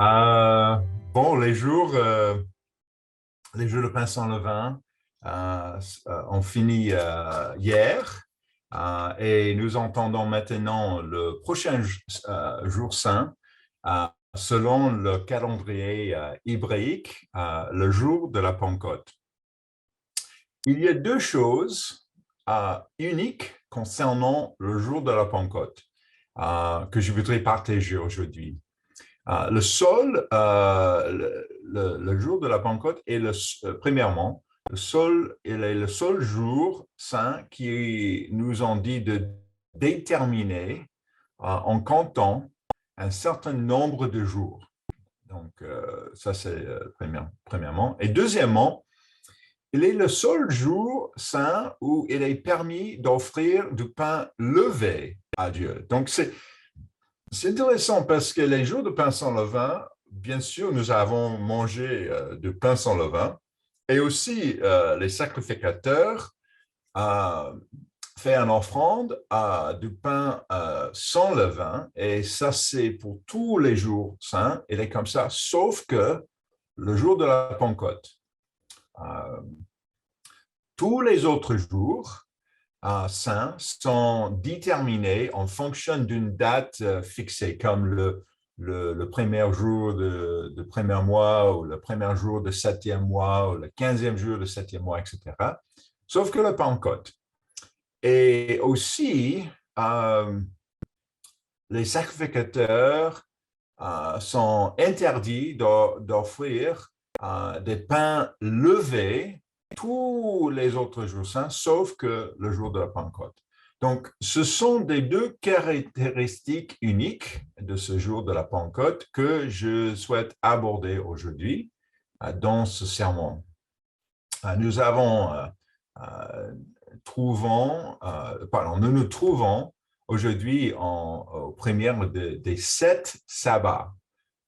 Euh, bon, les jours de pain sans levain ont fini hier et nous entendons maintenant le prochain jour saint selon le calendrier hébraïque, le jour de la Pentecôte. Il y a deux choses uniques concernant le jour de la Pentecôte que je voudrais partager aujourd'hui. Le jour de la Pentecôte est premièrement, il est le seul jour saint qui nous ont dit de déterminer en comptant un certain nombre de jours. Donc, ça c'est premièrement. Et deuxièmement, il est le seul jour saint où il est permis d'offrir du pain levé à Dieu. Donc, c'est intéressant parce que les jours de pain sans levain, bien sûr, nous avons mangé du pain sans levain et aussi les sacrificateurs fait une offrande du pain sans levain et ça, c'est pour tous les jours saints. Il est comme ça, sauf que le jour de la Pentecôte. Tous les autres jours, saints sont déterminés en fonction d'une date fixée, comme le premier jour de premier mois ou le premier jour de septième mois ou le 15e jour de septième mois, etc. Sauf que le Pentecôte. Et aussi, les sacrificateurs sont interdits d'offrir des pains levés tous les autres jours saints, sauf que le jour de la Pentecôte. Donc, ce sont des deux caractéristiques uniques de ce jour de la Pentecôte que je souhaite aborder aujourd'hui dans ce sermon. Nous nous trouvons aujourd'hui au premier des 7 sabbats.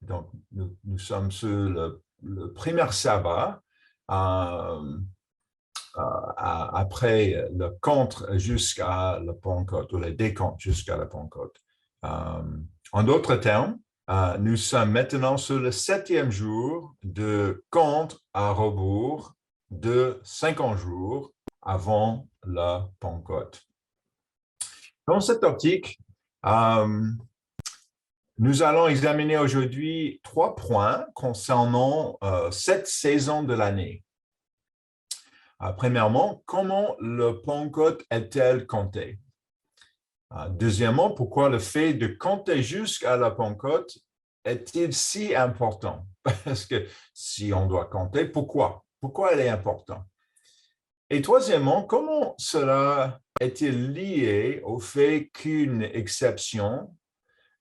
Donc, nous sommes sur le premier sabbat après le compte jusqu'à la Pentecôte, ou le décompte jusqu'à la Pentecôte. En d'autres termes, nous sommes maintenant sur le 7e jour de compte à rebours de 50 jours avant la Pentecôte. Dans cette optique, nous allons examiner aujourd'hui 3 points concernant cette saison de l'année. Premièrement, comment le Pentecôte est-elle comptée? Deuxièmement, pourquoi le fait de compter jusqu'à la Pentecôte est-il si important? Parce que si on doit compter, pourquoi? Pourquoi elle est importante? Et troisièmement, comment cela est-il lié au fait qu'une exception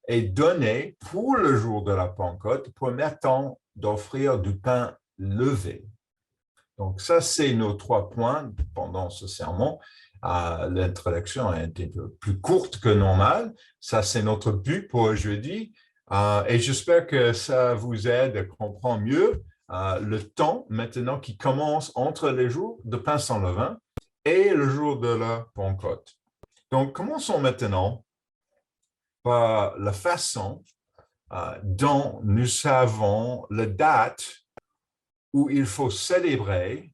est donnée pour le jour de la Pentecôte, permettant d'offrir du pain levé? Donc, ça, c'est nos 3 points pendant ce sermon. L'introduction a été plus courte que normal. Ça, c'est notre but pour aujourd'hui. Et j'espère que ça vous aide à comprendre mieux le temps maintenant qui commence entre les jours de pain sans levain et le jour de la Pentecôte. Donc, commençons maintenant par la façon dont nous savons la date où il faut célébrer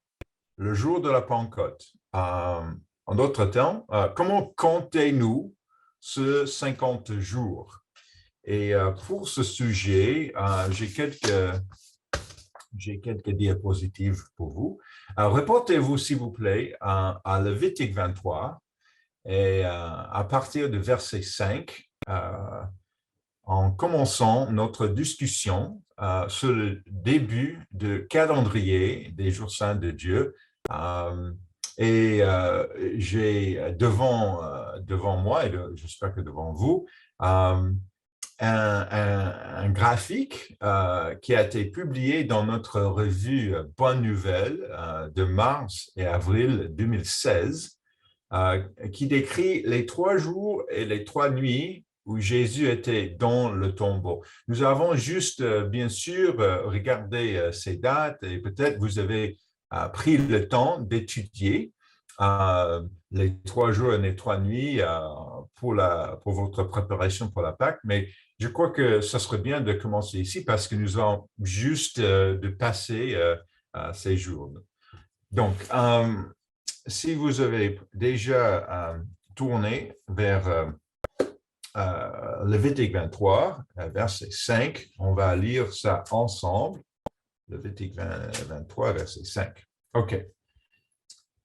le jour de la Pentecôte. En d'autres termes, comment comptez-nous ce 50 jours? Et pour ce sujet, j'ai quelques diapositives pour vous. Reportez-vous, s'il vous plaît, à Lévitique 23 et à partir de verset 5, en commençant notre discussion sur le début du calendrier des jours saints de Dieu. J'ai devant moi, et j'espère que devant vous, un graphique qui a été publié dans notre revue Bonne Nouvelle de mars et avril 2016, qui décrit les 3 jours et les 3 nuits où Jésus était dans le tombeau. Nous avons juste, bien sûr, regardé ces dates et peut-être vous avez pris le temps d'étudier les 3 jours et les 3 nuits pour votre préparation pour la Pâque, mais je crois que ce serait bien de commencer ici parce que nous allons juste de passer ces jours. Donc, si vous avez déjà tourné vers Lévitique 23, verset 5, on va lire ça ensemble. Lévitique 23, verset 5. OK.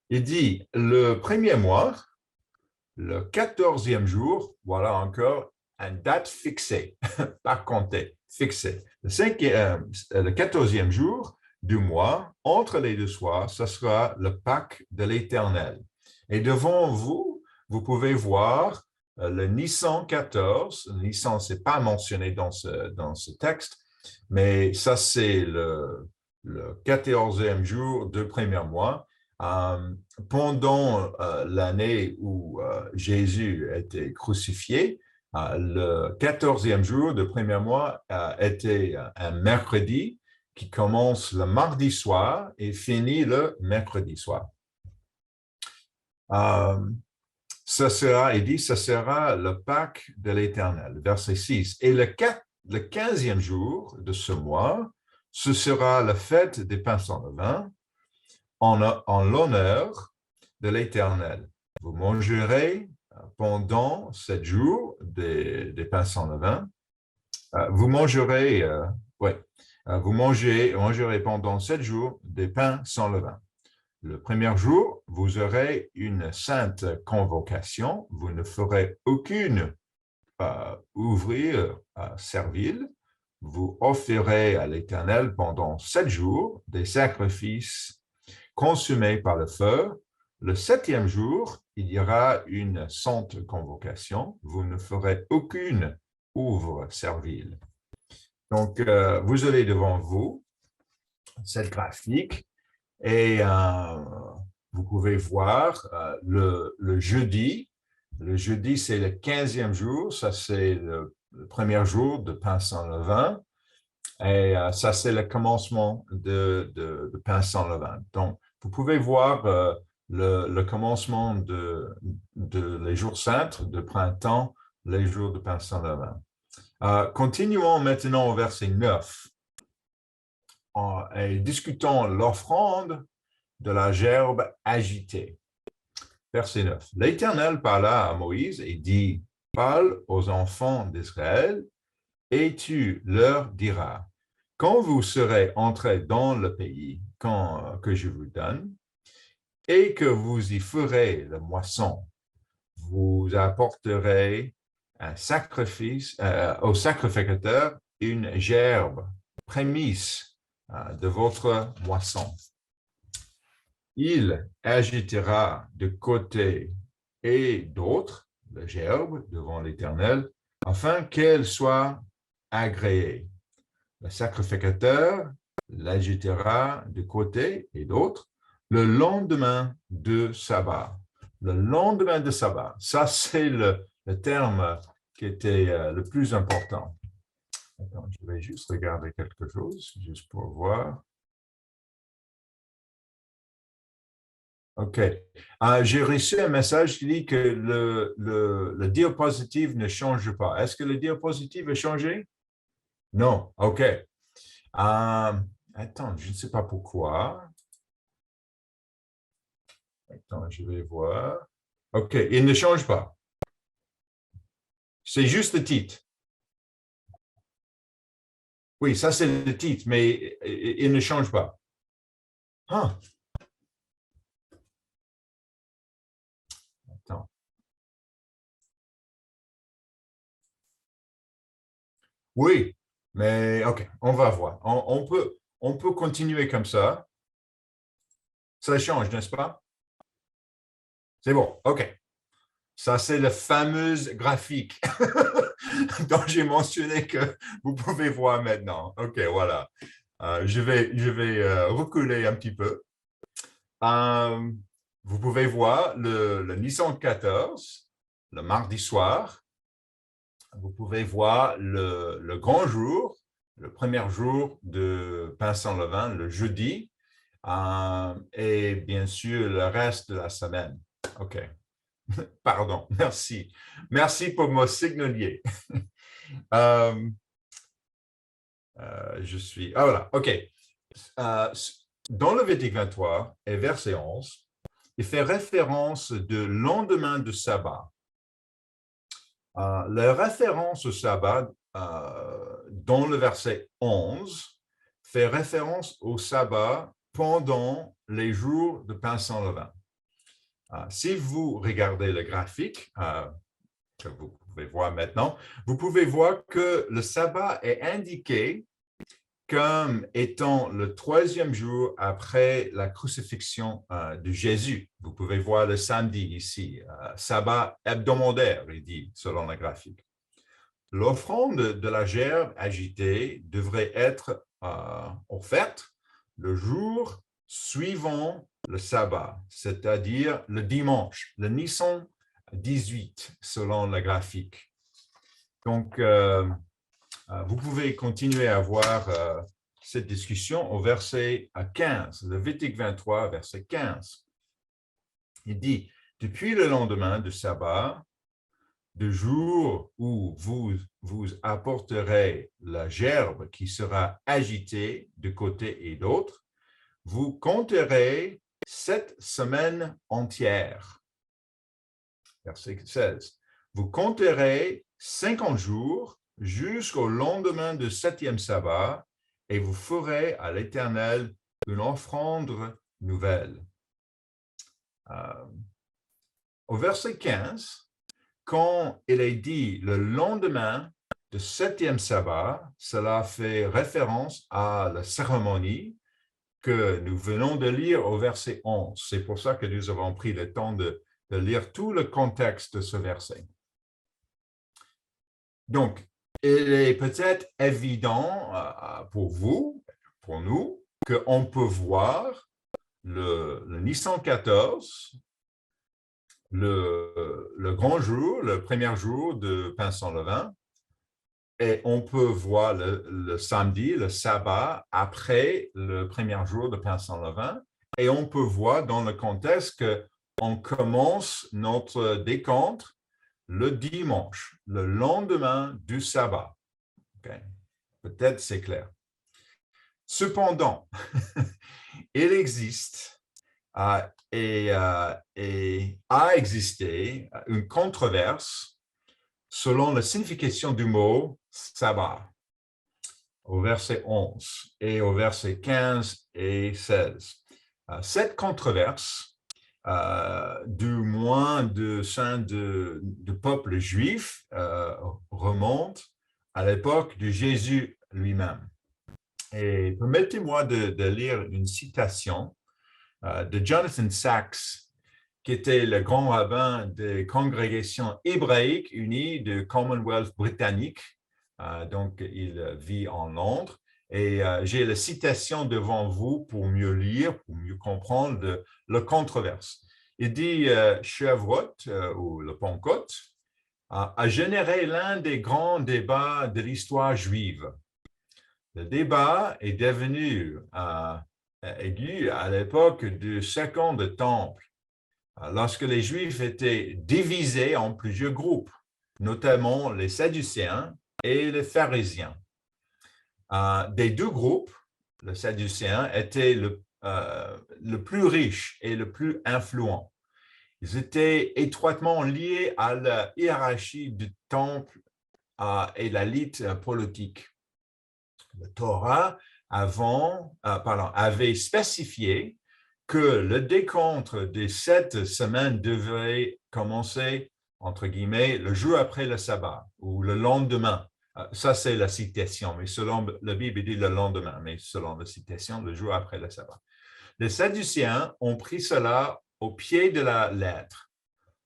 Il dit, le premier mois, le 14e jour, voilà encore une date fixée, pas comptée, fixée. Le 14e jour du mois, entre les deux soirs, ce sera le Pâques de l'Éternel. Et devant vous, vous pouvez voir le Nissan 14. Le Nissan, ce n'est pas mentionné dans ce texte, mais ça, c'est le 14e jour du premier mois. Pendant l'année où Jésus a été crucifié, le 14e jour du premier mois était un mercredi qui commence le mardi soir et finit le mercredi soir. Ça sera, il dit, ça sera le Pâques de l'Éternel, verset 6. Et le 15e jour de ce mois, ce sera la fête des pains sans levain, en l'honneur de l'Éternel. Vous mangerez pendant 7 jours des pains sans levain. Vous mangerez pendant 7 jours des pains sans levain. Le premier jour, vous aurez une sainte convocation. Vous ne ferez aucune ouvrir servile. Vous offrirez à l'Éternel pendant 7 jours des sacrifices consumés par le feu. Le 7e jour, il y aura une sainte convocation. Vous ne ferez aucune ouvre servile. Donc, vous avez devant vous cette graphique et vous pouvez voir le jeudi. Le jeudi, c'est le 15e jour. Ça, c'est le premier jour de pain sans levain. Et ça, c'est le commencement de pain sans levain. Donc, vous pouvez voir le commencement de les jours saints, de printemps, les jours de pain sans levain. Continuons maintenant au verset 9 et discutons l'offrande de la gerbe agitée. Verset 9. L'Éternel parla à Moïse et dit, parle aux enfants d'Israël et tu leur diras, quand vous serez entrés dans le pays que je vous donne, et que vous y ferez la moisson, vous apporterez un sacrifice au sacrificateur une gerbe, prémisse de votre moisson. Il agitera de côté et d'autre la gerbe devant l'Éternel, afin qu'elle soit agréée. Le sacrificateur l'agitera de côté et d'autre le lendemain de sabbat. Le lendemain de sabbat, ça c'est le terme qui était le plus important. Attends, je vais juste regarder quelque chose, juste pour voir. OK. J'ai reçu un message qui dit que le diapositive ne change pas. Est-ce que le diapositive a changé? Non. OK. Attends, je ne sais pas pourquoi. Attends, je vais voir. OK, il ne change pas. C'est juste le titre. Oui, ça c'est le titre, mais il ne change pas. Ah. Attends. Oui, mais OK, on va voir. On peut continuer comme ça. Ça change, n'est-ce pas? C'est bon, OK. Ça, c'est le fameux graphique dont j'ai mentionné que vous pouvez voir maintenant. OK, voilà. Je vais reculer un petit peu. Vous pouvez voir le Nissan 14, le mardi soir. Vous pouvez voir le grand jour, le premier jour de pain sans levain, le jeudi, et bien sûr le reste de la semaine. OK. Pardon, merci. Merci pour mon signalier. Euh, je suis... Ah voilà, OK. Dans Lévitique 23 et verset 11, il fait référence de lendemain de sabbat. La référence au sabbat dans le verset 11 fait référence au sabbat pendant les jours de pain sans levain. Si vous regardez le graphique, que vous pouvez voir maintenant, vous pouvez voir que le sabbat est indiqué comme étant le troisième jour après la crucifixion de Jésus. Vous pouvez voir le samedi ici, sabbat hebdomadaire, il dit, selon le graphique. L'offrande de la gerbe agitée devrait être offerte le jour suivant le sabbat, c'est-à-dire le dimanche, le Nissan 18, selon le graphique. Donc, vous pouvez continuer à voir cette discussion au verset 15, Lévitique 23, verset 15. Il dit, depuis le lendemain du sabbat, du jour où vous apporterez la gerbe qui sera agitée de côté et d'autre, vous compterez 7 semaines entières. Verset 16. Vous compterez 50 jours jusqu'au lendemain du 7e sabbat et vous ferez à l'Éternel une offrande nouvelle. Au verset 15, quand il est dit le lendemain du 7e sabbat, cela fait référence à la cérémonie que nous venons de lire au verset 11. C'est pour ça que nous avons pris le temps de lire tout le contexte de ce verset. Donc, il est peut-être évident pour vous, pour nous, qu'on peut voir le Nissan 14, le grand jour, le premier jour de pain sans levain, et on peut voir le samedi, le sabbat, après le premier jour de pain sans levain, et on peut voir dans le contexte qu'on commence notre décompte le dimanche, le lendemain du sabbat. Okay. Peut-être c'est clair. Cependant, il existe et a existé une controverse selon la signification du mot sabbat au verset 11 et au verset 15 et 16. Cette controverse, du moins de sein de peuple juif, remonte à l'époque de Jésus lui-même. Et permettez-moi de lire une citation de Jonathan Sacks, qui était le grand rabbin des congrégations hébraïques unies du Commonwealth britannique. Donc, il vit en Londres. Et j'ai la citation devant vous pour mieux lire, pour mieux comprendre la controverse. Il dit Shavuot, ou le Pentecôte, a généré l'un des grands débats de l'histoire juive. Le débat est devenu aigu à l'époque du Second Temple, lorsque les Juifs étaient divisés en plusieurs groupes, notamment les Sadducéens et les Pharisiens. Des deux groupes, les Sadducéens étaient le plus riche et le plus influent. Ils étaient étroitement liés à la hiérarchie du temple et l'élite politique. Le Torah avait spécifié que le décompte des 7 semaines devait commencer, entre guillemets, le jour après le sabbat ou le lendemain. Ça, c'est la citation, mais selon la Bible, il dit le lendemain, mais selon la citation, le jour après le sabbat. Les Sadducéens ont pris cela au pied de la lettre.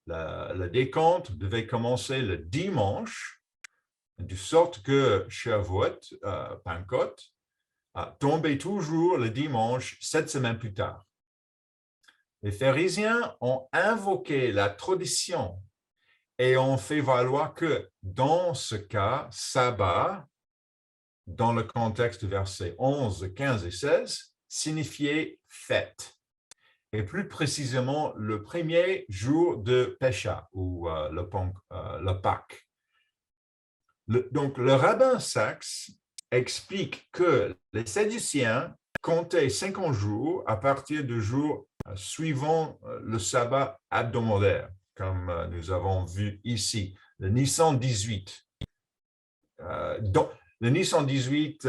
Le décompte devait commencer le dimanche, de sorte que Shavuot, Pentecôte, tombait toujours le dimanche 7 semaines plus tard. Les pharisiens ont invoqué la tradition et ont fait valoir que dans ce cas, sabbat, dans le contexte du verset 11, 15 et 16, signifiait fête. Et plus précisément, le premier jour de Pesha ou le Pâques. Donc, le rabbin Sachs explique que les Sadduciens comptaient 50 jours à partir du jour suivant le sabbat hebdomadaire, comme nous avons vu ici, le Nissan 18. Le Nissan 18,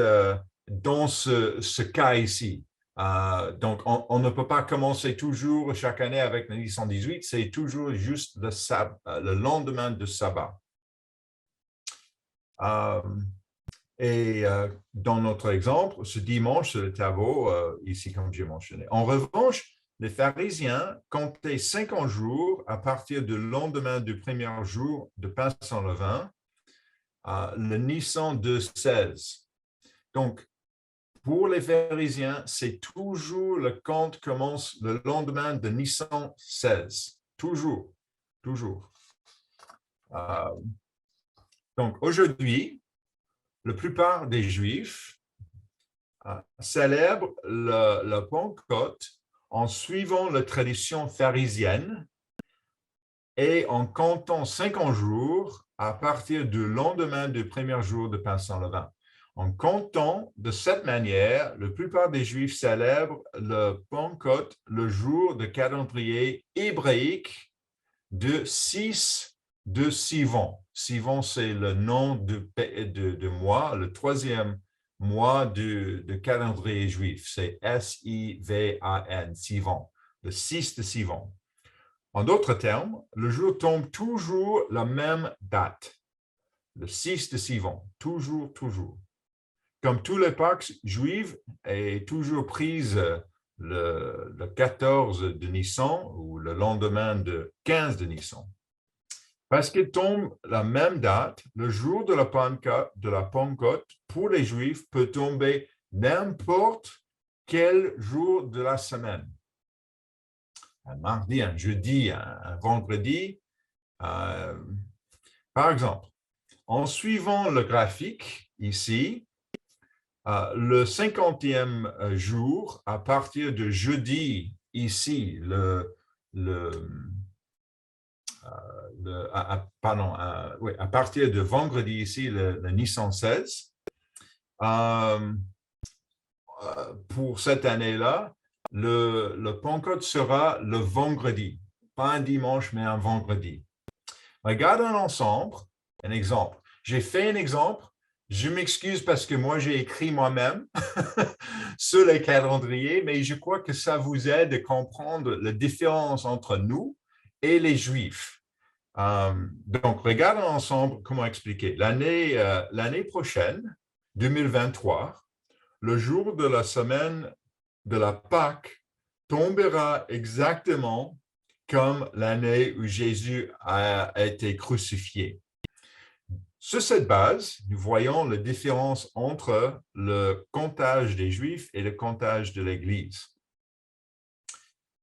dans ce cas ici, donc on ne peut pas commencer toujours chaque année avec le Nissan 18, c'est toujours juste le lendemain de sabbat. Et dans notre exemple, ce dimanche, c'est le Tavo, ici comme j'ai mentionné. En revanche, les pharisiens comptaient 50 jours à partir du lendemain du premier jour de pain sans levain, le Nissan de 16. Donc, pour les pharisiens, c'est toujours le compte commence le lendemain de Nissan 16. Toujours, toujours. Donc, aujourd'hui, la plupart des Juifs célèbrent le Pentecôte en suivant la tradition pharisienne et en comptant 50 jours à partir du lendemain du premier jour de pain sans levain. En comptant de cette manière, la plupart des Juifs célèbrent le Pentecôte le jour de calendrier hébraïque de Sivan. Sivan, c'est le nom de mois, le troisième mois de calendrier juif. C'est S-I-V-A-N, Sivan, le 6 de Sivan. En d'autres termes, le jour tombe toujours la même date, le 6 de Sivan, toujours, toujours. Comme tous les Pâques juives est toujours prise le 14 de Nissan ou le lendemain de 15 de Nissan. Parce qu'il tombe la même date, le jour de la Pentecôte pour les Juifs peut tomber n'importe quel jour de la semaine. Un mardi, un jeudi, un vendredi. Par exemple, en suivant le graphique ici, le 50e jour, à partir de jeudi ici, à partir de vendredi ici, le Nissan 16, pour cette année-là, le Pentecôte sera le vendredi, pas un dimanche, mais un vendredi. Regarde un exemple. J'ai fait un exemple. Je m'excuse parce que moi, j'ai écrit moi-même sur les calendriers, mais je crois que ça vous aide à comprendre la différence entre nous et les Juifs. Donc, regardons ensemble comment expliquer. L'année prochaine, 2023, le jour de la semaine de la Pâque tombera exactement comme l'année où Jésus a été crucifié. Sur cette base, nous voyons la différence entre le comptage des Juifs et le comptage de l'Église.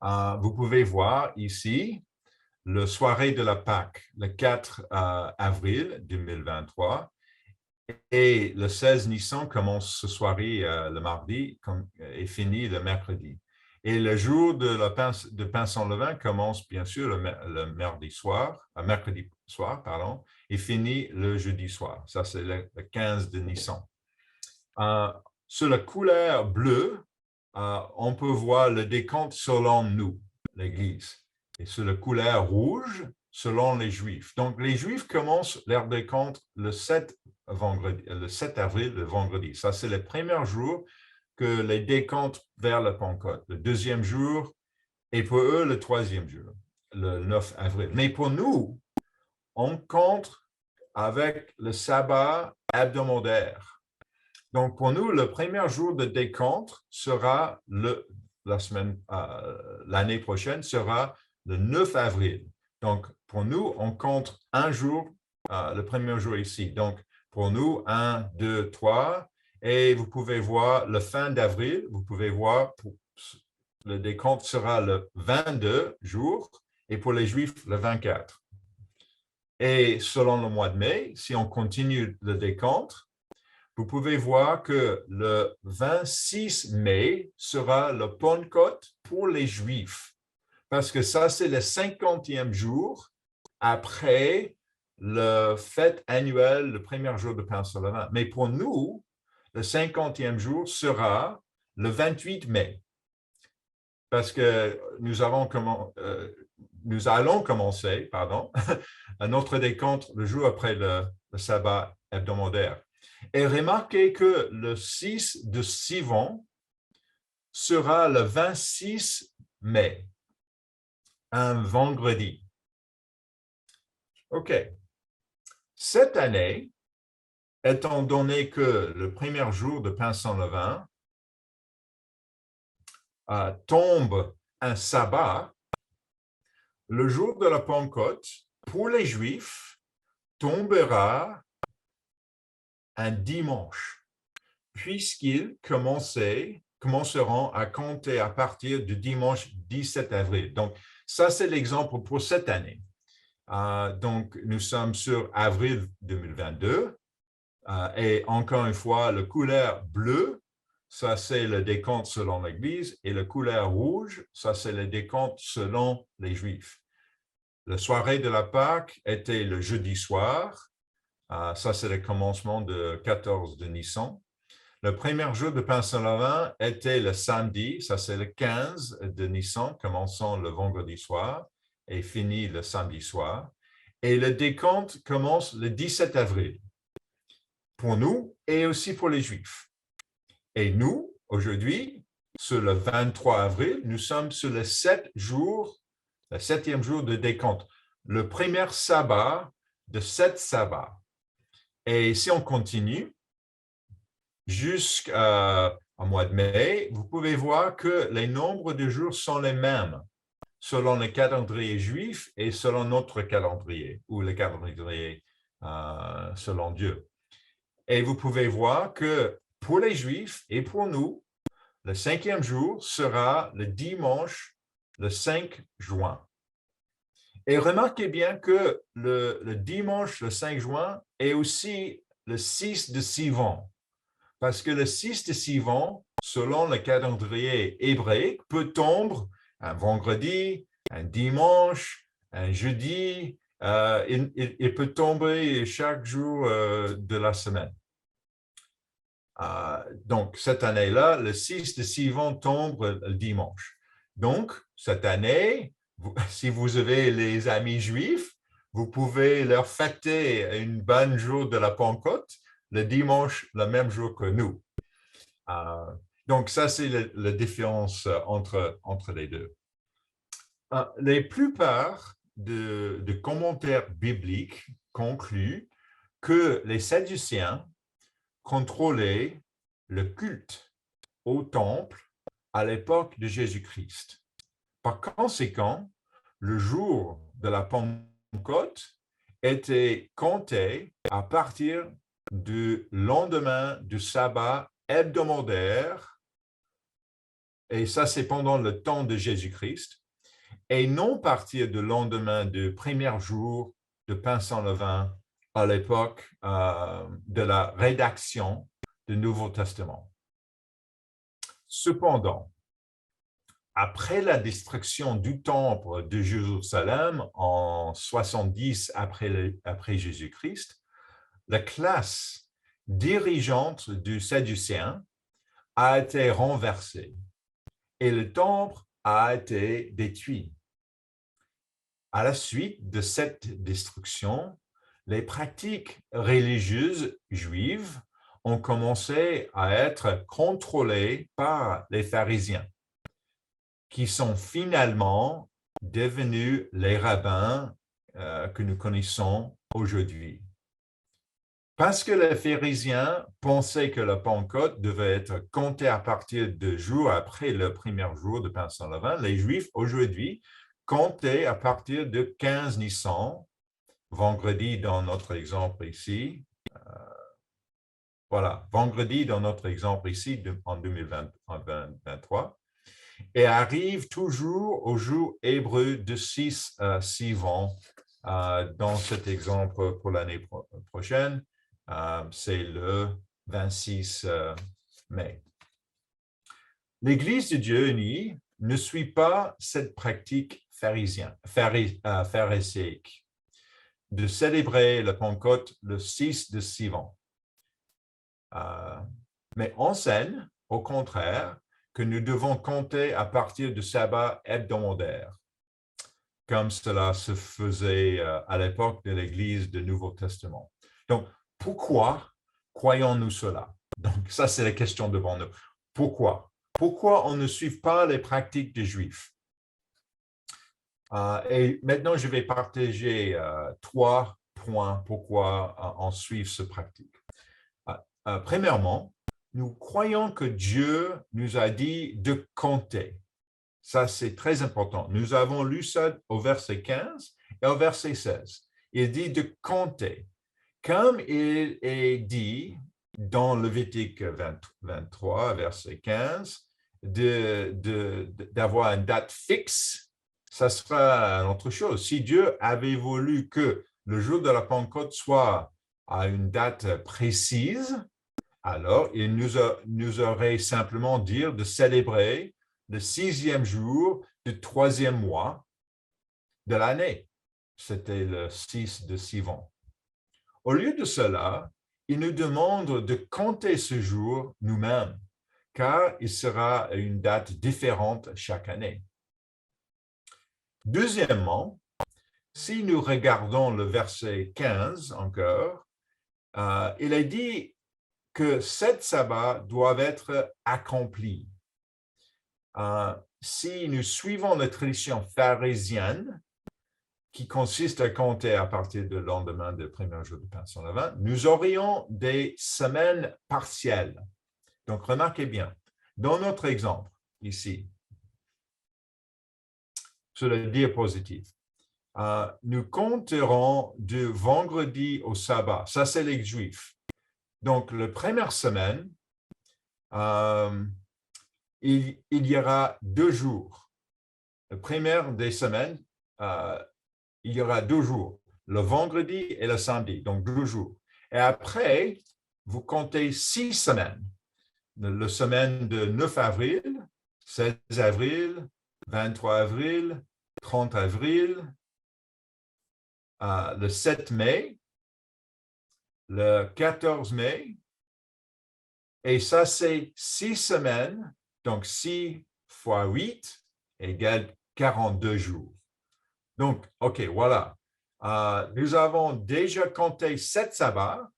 Vous pouvez voir ici la soirée de la Pâque, le 4 avril 2023, et le 16 Nissan commence ce soirée le mardi et finit le mercredi. Et le jour de pain sans levain commence bien sûr le mercredi soir, et finit le jeudi soir. Ça, c'est le 15 de Nissan. Sur la couleur bleue, on peut voir le décompte selon nous, l'Église. Et sur la couleur rouge, selon les Juifs. Donc, les Juifs commencent leur décompte le 7 avril, le vendredi. Ça, c'est le premier jour que les décomptes vers le Pentecôte. Le deuxième jour, et pour eux, le troisième jour, le 9 avril. Mais pour nous, on compte avec le sabbat hebdomadaire. Donc, pour nous, le premier jour de décompte sera l'année prochaine sera le 9 avril. Donc, pour nous, on compte un jour, le premier jour ici. Donc, pour nous, 1, 2, 3. Et vous pouvez voir le fin d'avril, vous pouvez voir, le décompte sera le 22 jours et pour les Juifs, le 24. Et selon le mois de mai, si on continue le décompte, vous pouvez voir que le 26 mai sera le Pentecôte pour les Juifs, parce que ça, c'est le 50e jour après la fête annuelle, le premier jour de Pain sans levain. Mais pour nous, le 50e jour sera le 28 mai, parce que nous allons commencer notre décompte le jour après le sabbat hebdomadaire. Et remarquez que le 6 de Sivan sera le 26 mai, un vendredi. OK. Cette année, étant donné que le premier jour de Pain sans levain tombe un sabbat, le jour de la Pentecôte, pour les Juifs, tombera un dimanche, puisqu'ils commenceront à compter à partir du dimanche 17 avril. Donc, ça, c'est l'exemple pour cette année. Donc, nous sommes sur avril 2022. Et encore une fois, la couleur bleue, ça, c'est le décompte selon l'Église, et la couleur rouge, ça, c'est le décompte selon les Juifs. La soirée de la Pâque était le jeudi soir. Ça, c'est le commencement de 14 de Nissan. Le premier jour de Pain sans levain était le samedi. Ça, c'est le 15 de Nissan, commençant le vendredi soir et finit le samedi soir. Et le décompte commence le 17 avril pour nous et aussi pour les Juifs. Et nous, aujourd'hui, sur le 23 avril, nous sommes sur le 7e jour de décompte, le premier sabbat de 7 sabbats. Et si on continue jusqu'au mois de mai, vous pouvez voir que les nombres de jours sont les mêmes selon le calendrier juif et selon notre calendrier, ou le calendrier selon Dieu. Et vous pouvez voir que pour les Juifs et pour nous, le 5e jour sera le dimanche, le 5 juin. Et remarquez bien que le dimanche, le 5 juin, est aussi le 6 de Sivan, parce que le 6 de Sivan, selon le calendrier hébraïque, peut tomber un vendredi, un dimanche, un jeudi, il peut tomber chaque jour de la semaine. Donc, cette année-là, le 6 de Sivan tombe le dimanche. Donc, cette année, si vous avez les amis juifs, vous pouvez leur fêter une bonne jour de la Pentecôte le dimanche, le même jour que nous. Donc, ça, c'est la différence entre les deux. La plupart de commentaires bibliques concluent que les Sadducéens contrôlaient le culte au temple à l'époque de Jésus-Christ. Par conséquent, le jour de la Pentecôte était compté à partir du lendemain du sabbat hebdomadaire, et ça c'est pendant le temps de Jésus-Christ, et non partir du lendemain du premier jour de Pain sans levain à l'époque de la rédaction du Nouveau Testament. Cependant, après la destruction du temple de Jérusalem en 70 après Jésus-Christ, la classe dirigeante du Sadducéen a été renversée et le temple a été détruit. À la suite de cette destruction, les pratiques religieuses juives ont commencé à être contrôlées par les pharisiens, qui sont finalement devenus les rabbins que nous connaissons aujourd'hui. Parce que les pharisiens pensaient que la Pentecôte devait être comptée à partir de jours après le premier jour de Pain sans levain, les Juifs aujourd'hui comptaient à partir de 15 Nissan, vendredi dans notre exemple ici. Voilà, vendredi dans notre exemple ici en 2023. Et arrive toujours au jour hébreu de 6 Sivan dans cet exemple pour l'année prochaine. C'est le 26 mai. L'Église de Dieu unie ne suit pas cette pratique pharisaique. de célébrer la Pentecôte le 6 de Sivan. Mais enseigne, au contraire, que nous devons compter à partir du sabbat hebdomadaire, comme cela se faisait à l'époque de l'Église du Nouveau Testament. Donc, pourquoi croyons-nous cela? Donc, ça, c'est la question devant nous. Pourquoi? Pourquoi on ne suit pas les pratiques des Juifs? Et maintenant, je vais partager 3 points pourquoi on suit ce pratique. Premièrement, nous croyons que Dieu nous a dit de compter. Ça, c'est très important. Nous avons lu ça au verset 15 et au verset 16. Il dit de compter. Comme il est dit dans Lévitique 23, verset 15, d'avoir une date fixe, ça sera une autre chose. Si Dieu avait voulu que le jour de la Pentecôte soit à une date précise, alors il nous aurait simplement dit de célébrer le 6e jour du 3e mois de l'année. C'était le 6 de Sivan. Au lieu de cela, il nous demande de compter ce jour nous-mêmes, car il sera une date différente chaque année. Deuxièmement, si nous regardons le verset 15 encore, il est dit que 7 sabbats doivent être accomplis. Si nous suivons la tradition pharisienne, qui consiste à compter à partir du lendemain du premier jour de pain sans levain, nous aurions des semaines partielles. Donc, remarquez bien, dans notre exemple, ici, sur le diapositive, nous compterons du vendredi au sabbat. Ça, c'est les Juifs. Donc, la première semaine, il y aura 2 jours. La première des semaines, il y aura 2 jours, le vendredi et le samedi, donc 2 jours. Et après, vous comptez 6 semaines. La semaine de 9 avril, 16 avril, 23 avril, 30 avril, le 7 mai, le 14 mai, et ça, c'est 6 semaines, donc 6 fois 8 égale 42 jours. Donc, OK, voilà. Nous avons déjà compté 7 sabbats,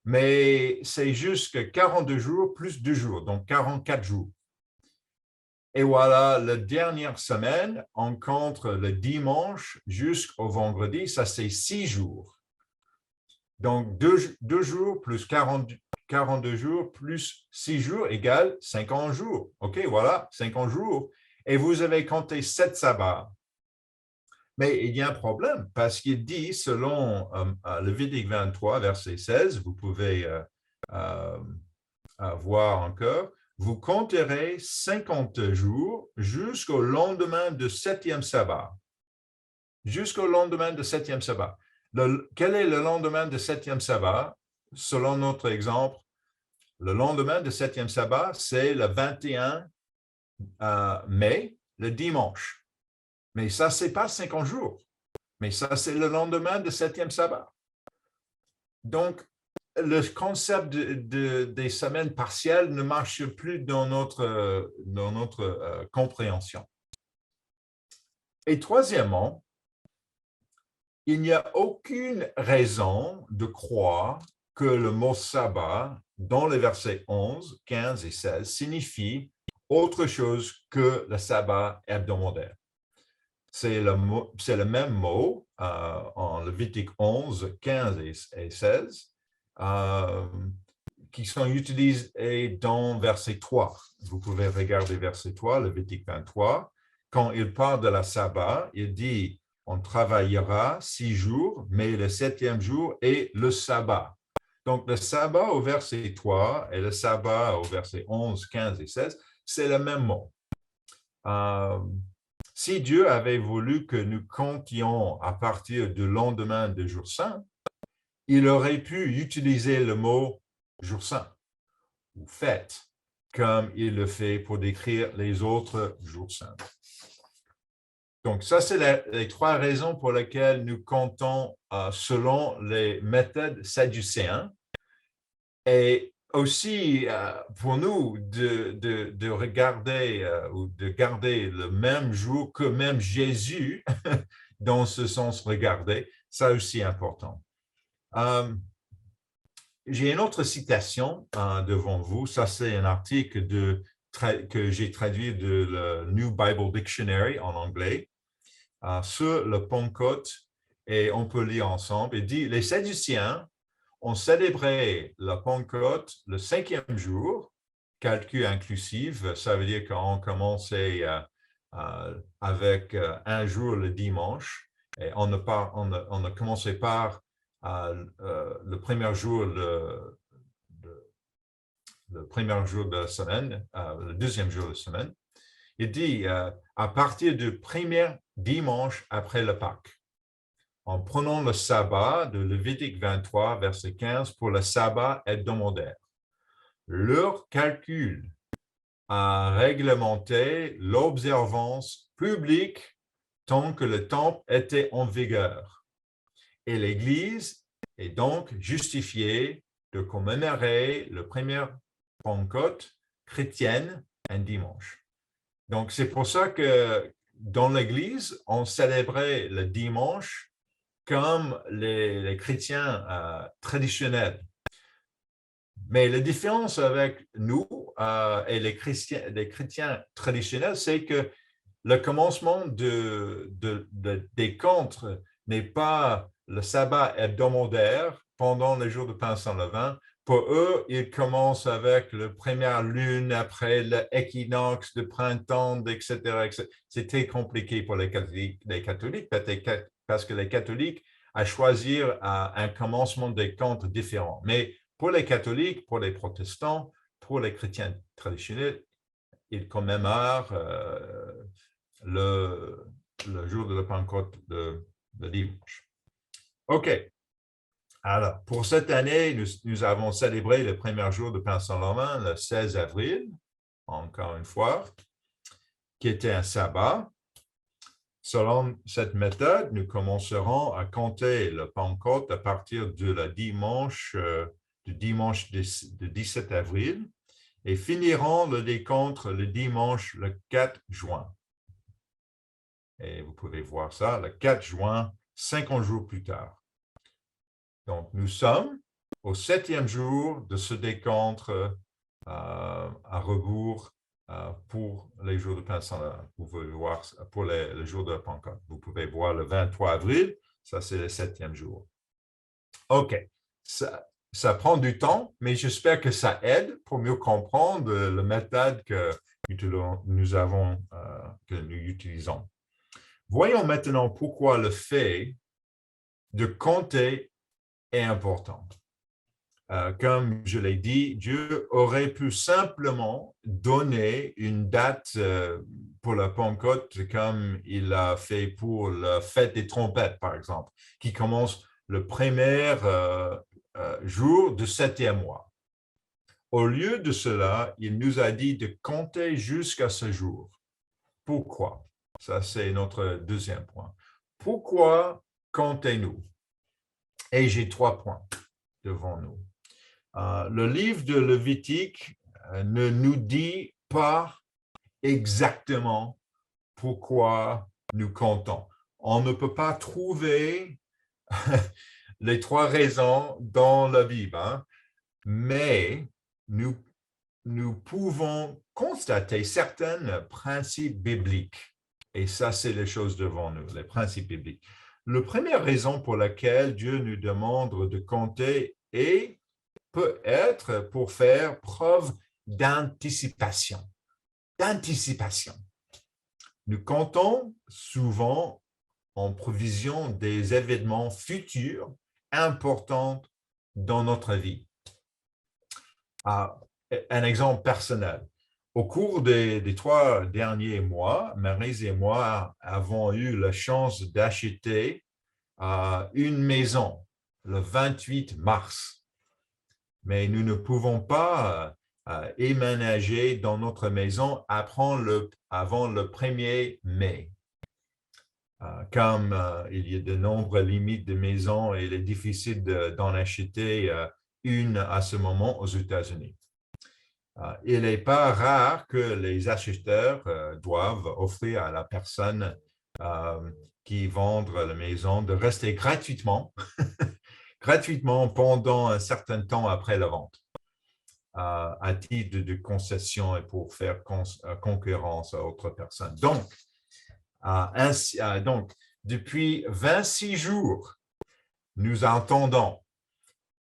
mais c'est juste 42 jours plus 2 jours, donc 44 jours. Et voilà, la dernière semaine, on compte le dimanche jusqu'au vendredi, ça c'est 6 jours. Donc, 2 jours plus 42 jours plus 6 jours égale 50 jours. OK, voilà, 50 jours. Et vous avez compté 7 sabbats. Mais il y a un problème parce qu'il dit, selon Lévitique 23, verset 16, vous pouvez voir encore, vous compterez 50 jours jusqu'au lendemain du 7e sabbat. Jusqu'au lendemain du 7e sabbat. Quel est le lendemain du 7e sabbat? Selon notre exemple, le lendemain du 7e sabbat, c'est le 21 mai, le dimanche. Mais ça, ce n'est pas 50 jours. Mais ça, c'est le lendemain du 7e sabbat. Donc, le concept des semaines partielles ne marche plus dans notre compréhension. Et troisièmement, il n'y a aucune raison de croire que le mot sabbat, dans les versets 11, 15 et 16, signifie autre chose que le sabbat hebdomadaire. C'est le même mot en Lévitique 11, 15 et 16 qui sont utilisés dans verset 3. Vous pouvez regarder verset 3, Lévitique 23. Quand il parle de la sabbat, il dit on travaillera 6 jours, mais le 7e jour est le sabbat. Donc, le sabbat au verset 3 et le sabbat au verset 11, 15 et 16, c'est le même mot. Si Dieu avait voulu que nous comptions à partir du lendemain de jour saint, il aurait pu utiliser le mot jour saint ou fête, comme il le fait pour décrire les autres jours saints. Donc, ça, c'est les trois raisons pour lesquelles nous comptons selon les méthodes sadducéennes. Et aussi, pour nous, de regarder ou de garder le même jour que même Jésus, dans ce sens regarder, ça aussi important. J'ai une autre citation devant vous. Ça, c'est un article que j'ai traduit de le New Bible Dictionary en anglais sur le Pentecôte, et on peut lire ensemble. Il dit, les Sadduciens ont célébré la Pentecôte le 5e jour, calcul inclusif, ça veut dire qu'on commençait avec un jour le dimanche, et on ne commençait par le premier jour le premier jour de la semaine, le deuxième jour de la semaine. Il dit à partir du premier dimanche après le Pâques, en prenant le sabbat de Lévitique 23, verset 15, pour le sabbat hebdomadaire. Leur calcul a réglementé l'observance publique tant que le temple était en vigueur. Et l'Église est donc justifiée de commémorer le premier Pentecôte chrétienne un dimanche. Donc, c'est pour ça que dans l'Église, on célébrait le dimanche comme les chrétiens traditionnels. Mais la différence avec nous et les chrétiens traditionnels, c'est que le commencement des comptes n'est pas le sabbat hebdomadaire pendant les jours de pain sans levain. Pour eux, ils commencent avec la première lune après l'équinoxe de printemps, etc., etc. C'était compliqué pour les catholiques parce que les catholiques ont choisi un commencement des comptes différent. Mais pour les catholiques, pour les protestants, pour les chrétiens traditionnels, ils commémorent le jour de la Pentecôte de dimanche. OK. Alors, pour cette année, nous avons célébré le premier jour de Pain sans levain, le 16 avril, encore une fois, qui était un sabbat. Selon cette méthode, nous commencerons à compter le Pentecôte à partir du dimanche de 17 avril et finirons le décompte le dimanche le 4 juin. Et vous pouvez voir ça, le 4 juin, 50 jours plus tard. Donc, nous sommes au 7e jour de ce décompte à rebours pour les jours de pain sans levain. Vous pouvez voir pour le jour de la Pentecôte. Vous pouvez voir le 23 avril, ça c'est le 7e jour. OK, ça prend du temps, mais j'espère que ça aide pour mieux comprendre la méthode que nous utilisons. Voyons maintenant pourquoi le fait de compter est important. Comme je l'ai dit, Dieu aurait pu simplement donner une date pour la Pentecôte comme il a fait pour la fête des trompettes, par exemple, qui commence le premier jour du 7e mois. Au lieu de cela, il nous a dit de compter jusqu'à ce jour. Pourquoi? Ça, c'est notre deuxième point. Pourquoi comptez-nous? Et j'ai 3 points devant nous. Le livre de Lévitique ne nous dit pas exactement pourquoi nous comptons. On ne peut pas trouver les 3 raisons dans la Bible, mais nous pouvons constater certains principes bibliques. Et ça, c'est les choses devant nous, les principes bibliques. La première raison pour laquelle Dieu nous demande de compter peut être pour faire preuve d'anticipation. Nous comptons souvent en prévision des événements futurs importants dans notre vie. Un exemple personnel. Au cours des 3 derniers mois, Maryse et moi avons eu la chance d'acheter une maison le 28 mars. Mais nous ne pouvons pas éménager dans notre maison avant le 1er mai. Comme il y a de nombreuses limites de maisons et il est difficile d'en acheter une à ce moment aux États-Unis. Il n'est pas rare que les acheteurs doivent offrir à la personne qui vend la maison de rester gratuitement pendant un certain temps après la vente, à titre de concession et pour faire concurrence à autres personnes. Donc, depuis 26 jours, nous entendons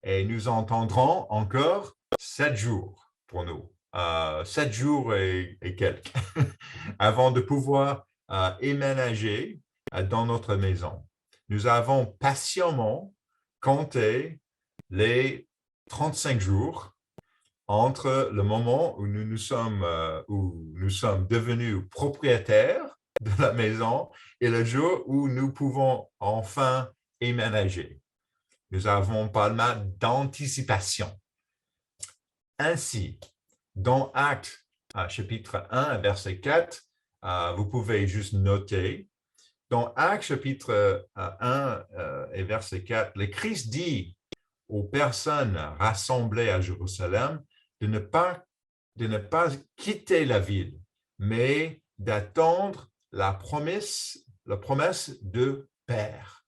et nous entendrons encore 7 jours pour nous. 7 jours et quelques avant de pouvoir éménager dans notre maison. Nous avons patiemment compté les 35 jours entre le moment où nous sommes devenus propriétaires de la maison et le jour où nous pouvons enfin éménager. Nous avons pas mal d'anticipation. Ainsi, dans Actes, chapitre 1, verset 4, vous pouvez juste noter, dans Actes, chapitre 1 et verset 4, le Christ dit aux personnes rassemblées à Jérusalem de ne pas quitter la ville, mais d'attendre la promesse de Père.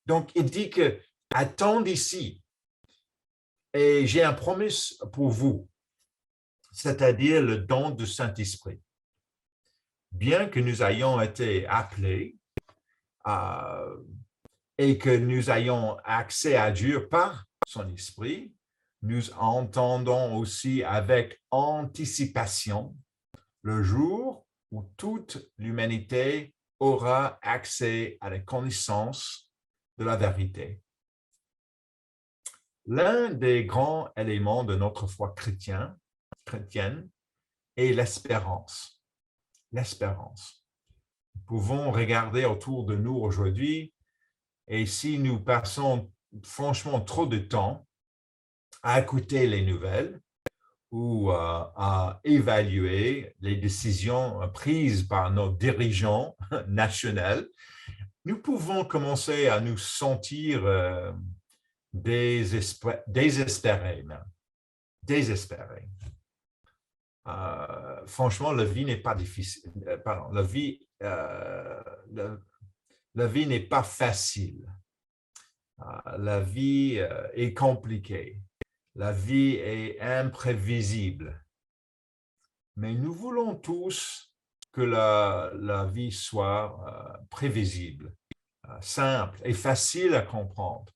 Donc, il dit que attendez ici et j'ai une promesse pour vous, c'est-à-dire le don du Saint-Esprit. Bien que nous ayons été appelés et que nous ayons accès à Dieu par son esprit, nous entendons aussi avec anticipation le jour où toute l'humanité aura accès à la connaissance de la vérité. L'un des grands éléments de notre foi chrétienne est l'espérance. L'espérance. Nous pouvons regarder autour de nous aujourd'hui et si nous passons franchement trop de temps à écouter les nouvelles ou à évaluer les décisions prises par nos dirigeants nationaux, nous pouvons commencer à nous sentir désespérés. Franchement, la vie n'est pas difficile. La vie n'est pas facile. La vie est compliquée. La vie est imprévisible. Mais nous voulons tous que la vie soit prévisible, simple et facile à comprendre.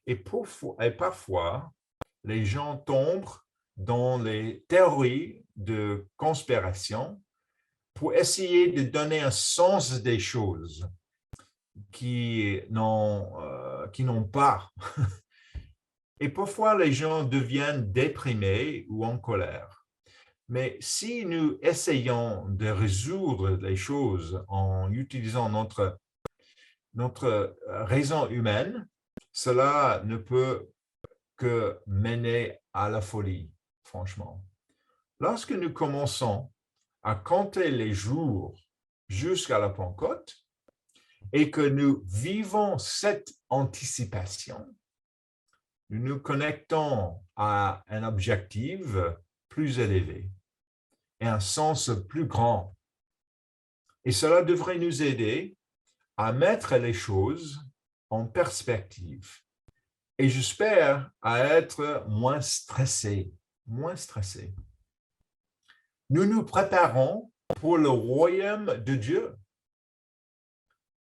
Et parfois, les gens tombent dans les théories de conspiration pour essayer de donner un sens des choses qui n'ont pas. Et parfois, les gens deviennent déprimés ou en colère. Mais si nous essayons de résoudre les choses en utilisant notre raison humaine, cela ne peut que mener à la folie, franchement. Lorsque nous commençons à compter les jours jusqu'à la Pentecôte et que nous vivons cette anticipation, nous nous connectons à un objectif plus élevé et un sens plus grand. Et cela devrait nous aider à mettre les choses en perspective. Et j'espère à être moins stressés. Nous nous préparons pour le royaume de Dieu.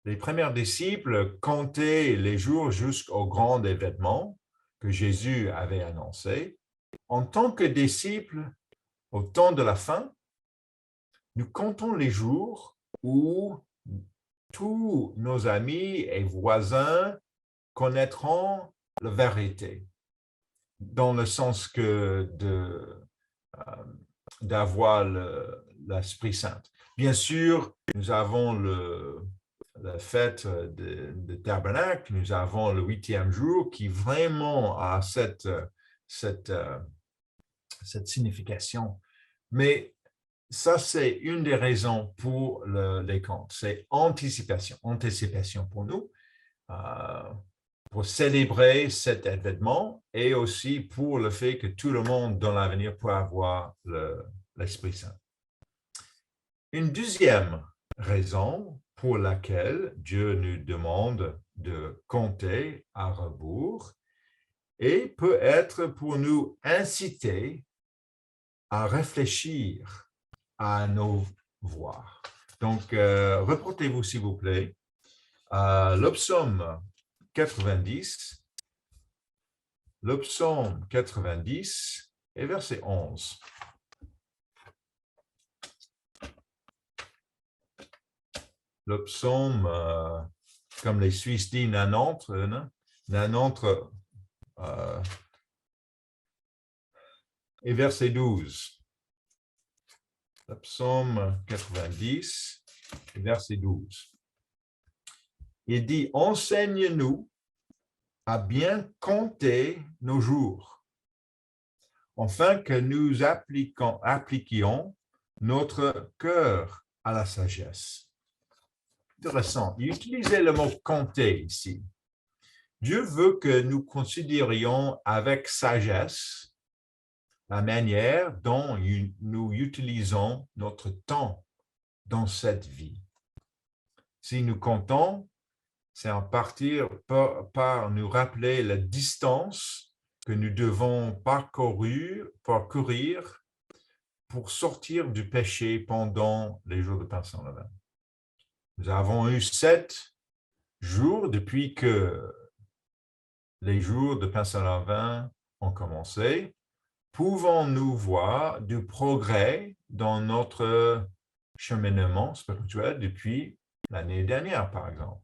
Les premiers disciples comptaient les jours jusqu'au grand événement que Jésus avait annoncé. En tant que disciples, au temps de la fin, nous comptons les jours où tous nos amis et voisins connaîtront la vérité, dans le sens que d'avoir l'Esprit Saint. Bien sûr, nous avons la fête de Tabernacle, nous avons le 8e jour qui vraiment a cette signification. Mais ça, c'est une des raisons pour les comptes. C'est anticipation pour nous, pour célébrer cet événement et aussi pour le fait que tout le monde dans l'avenir peut avoir l'Esprit Saint. Une deuxième raison pour laquelle Dieu nous demande de compter à rebours et peut être pour nous inciter à réfléchir à nos voies. Donc, reportez-vous s'il vous plaît à le psaume 90, le psaume 90 et verset 11. Le psaume, comme les Suisses disent, nanantre, et verset 12. Le psaume 90, verset 12. Il dit, enseigne-nous à bien compter nos jours, afin que nous appliquions notre cœur à la sagesse. Intéressant. Il utilisait le mot compter ici. Dieu veut que nous considérions avec sagesse la manière dont nous utilisons notre temps dans cette vie. Si nous comptons, c'est en partir par nous rappeler la distance que nous devons parcourir pour sortir du péché pendant les jours de Pâques sans levain. Nous avons eu 7 jours depuis que les jours de Pâques sans levain ont commencé. Pouvons-nous voir du progrès dans notre cheminement spirituel depuis l'année dernière, par exemple?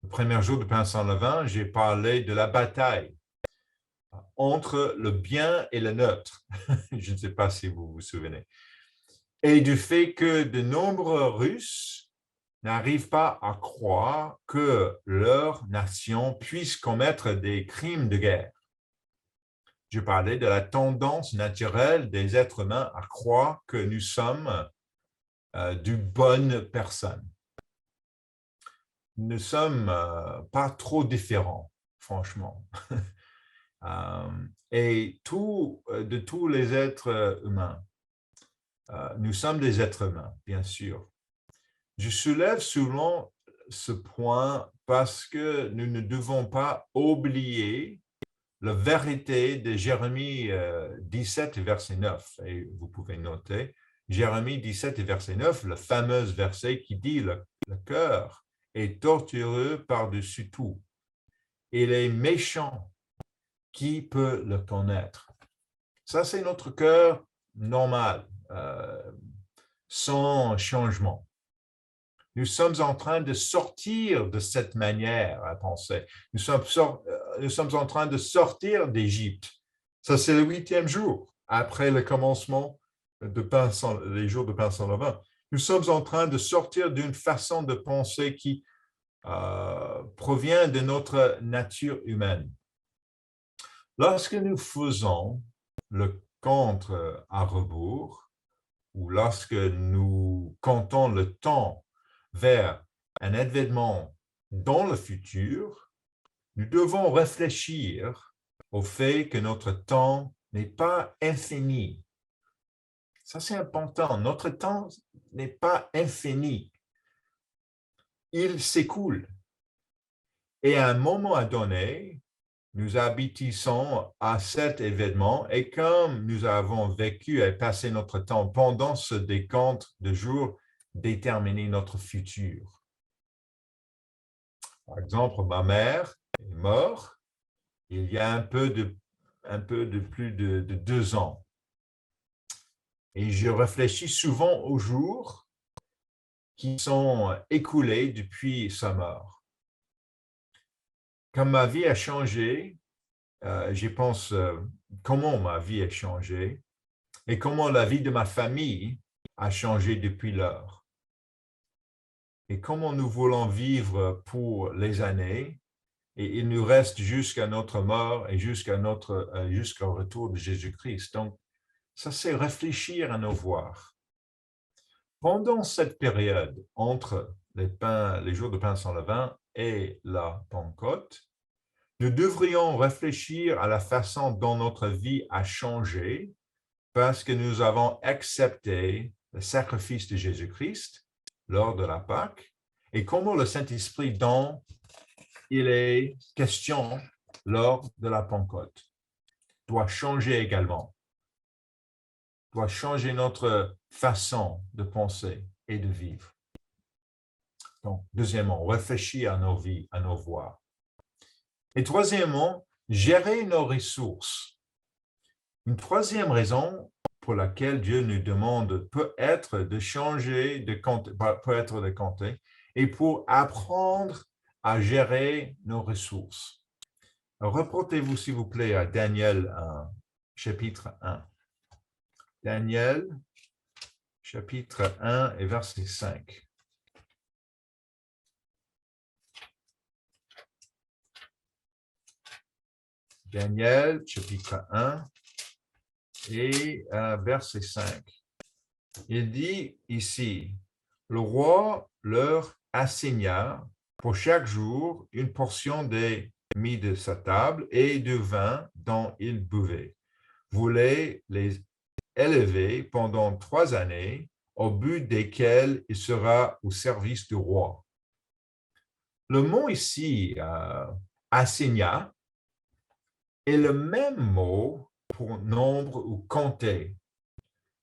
Le premier jour de Pâques sans levain, j'ai parlé de la bataille entre le bien et le neutre. Je ne sais pas si vous vous souvenez. Et du fait que de nombreux Russes n'arrivent pas à croire que leur nation puisse commettre des crimes de guerre. Je parlais de la tendance naturelle des êtres humains à croire que nous sommes de bonnes personnes. Nous ne sommes pas trop différents, franchement. Et de tous les êtres humains, nous sommes des êtres humains, bien sûr. Je soulève souvent ce point parce que nous ne devons pas oublier la vérité de Jérémie 17, verset 9. Et vous pouvez noter, Jérémie 17, verset 9, le fameux verset qui dit « Le cœur est tortureux par-dessus tout. Il est méchant. Qui peut le connaître? » Ça, c'est notre cœur normal, sans changement. Nous sommes en train de sortir de cette manière à penser. Nous sommes en train de sortir d'Égypte. Ça, c'est le 8e jour, après le commencement des jours de Pâques sans levain. Nous sommes en train de sortir d'une façon de penser qui provient de notre nature humaine. Lorsque nous faisons le compte à rebours, ou lorsque nous comptons le temps vers un événement dans le futur, nous devons réfléchir au fait que notre temps n'est pas infini. Ça, c'est important. Notre temps n'est pas infini. Il s'écoule. Et à un moment donné, nous aboutissons à cet événement et comme nous avons vécu et passé notre temps pendant ce décompte de jours, déterminer notre futur. Par exemple, ma mère est morte il y a un peu de plus de 2 ans. Et je réfléchis souvent aux jours qui sont écoulés depuis sa mort. Comme ma vie a changé, je pense comment ma vie a changé et comment la vie de ma famille a changé depuis lors. Et comment nous voulons vivre pour les années, et il nous reste jusqu'à notre mort et jusqu'au retour de Jésus-Christ. Donc, ça c'est réfléchir à nos voies. Pendant cette période entre les jours de pain sans levain et la Pentecôte, nous devrions réfléchir à la façon dont notre vie a changé parce que nous avons accepté le sacrifice de Jésus-Christ lors de la Pâque et comment le Saint-Esprit dont il est question lors de la Pentecôte doit changer également, doit changer notre façon de penser et de vivre. Donc, deuxièmement, réfléchir à nos vies, à nos voies. Et troisièmement, gérer nos ressources. Une troisième raison pour laquelle Dieu nous demande peut être de changer de compte, peut être de compter, et pour apprendre à gérer nos ressources. Reportez-vous, s'il vous plaît, à Daniel chapitre 1. Daniel, chapitre 1 et verset 5. Daniel, chapitre 1 et verset 5. Il dit ici, le roi leur assigna pour chaque jour une portion des mis de sa table et du vin dont il buvait. Voulait les élever pendant 3 années, au but desquelles il sera au service du roi. Le mot ici, assigna, est le même mot pour nombre ou compter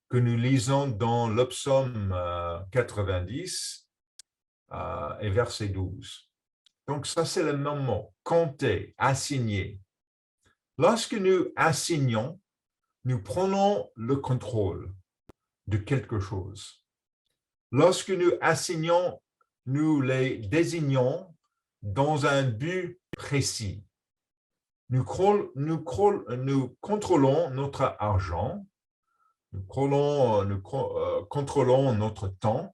que nous lisons dans le psaume 90 et verset 12. Donc, ça, c'est le même mot, compter, assigner. Lorsque nous assignons, nous prenons le contrôle de quelque chose. Lorsque nous assignons, nous les désignons dans un but précis. Nous contrôlons notre argent, nous contrôlons notre temps,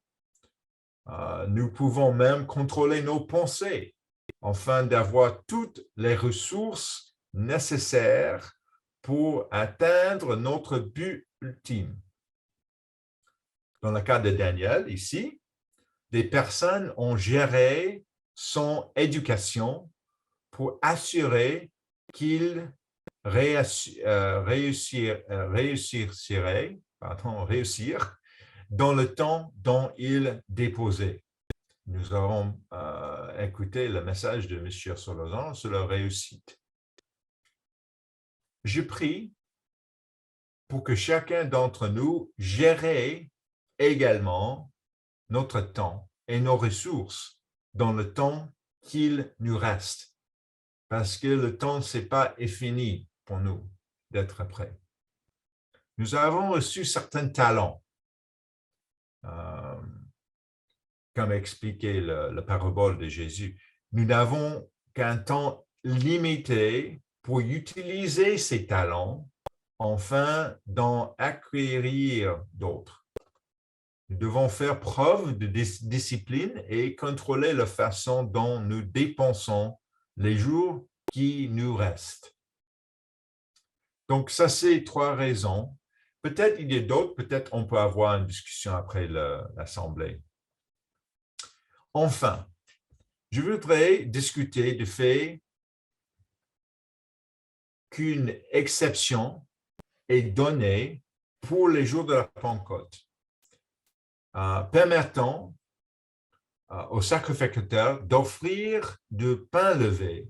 nous pouvons même contrôler nos pensées afin d'avoir toutes les ressources nécessaires pour atteindre notre but ultime. Dans le cas de Daniel, ici, des personnes ont géré son éducation pour assurer qu'il réussir dans le temps dont il déposait. Nous avons écouté le message de M. Solozan sur la réussite. Je prie pour que chacun d'entre nous gère également notre temps et nos ressources dans le temps qu'il nous reste. Parce que le temps, ce n'est pas infini pour nous d'être prêts. Nous avons reçu certains talents, comme expliqué la parabole de Jésus. Nous n'avons qu'un temps limité pour utiliser ces talents afin d'en acquérir d'autres. Nous devons faire preuve de discipline et contrôler la façon dont nous dépensons les jours qui nous restent. Donc, ça, c'est 3 raisons. Peut-être il y a d'autres, peut-être on peut avoir une discussion après l'Assemblée. Enfin, je voudrais discuter du fait qu'une exception est donnée pour les jours de la Pentecôte, permettant au sacrificateur d'offrir du pain levé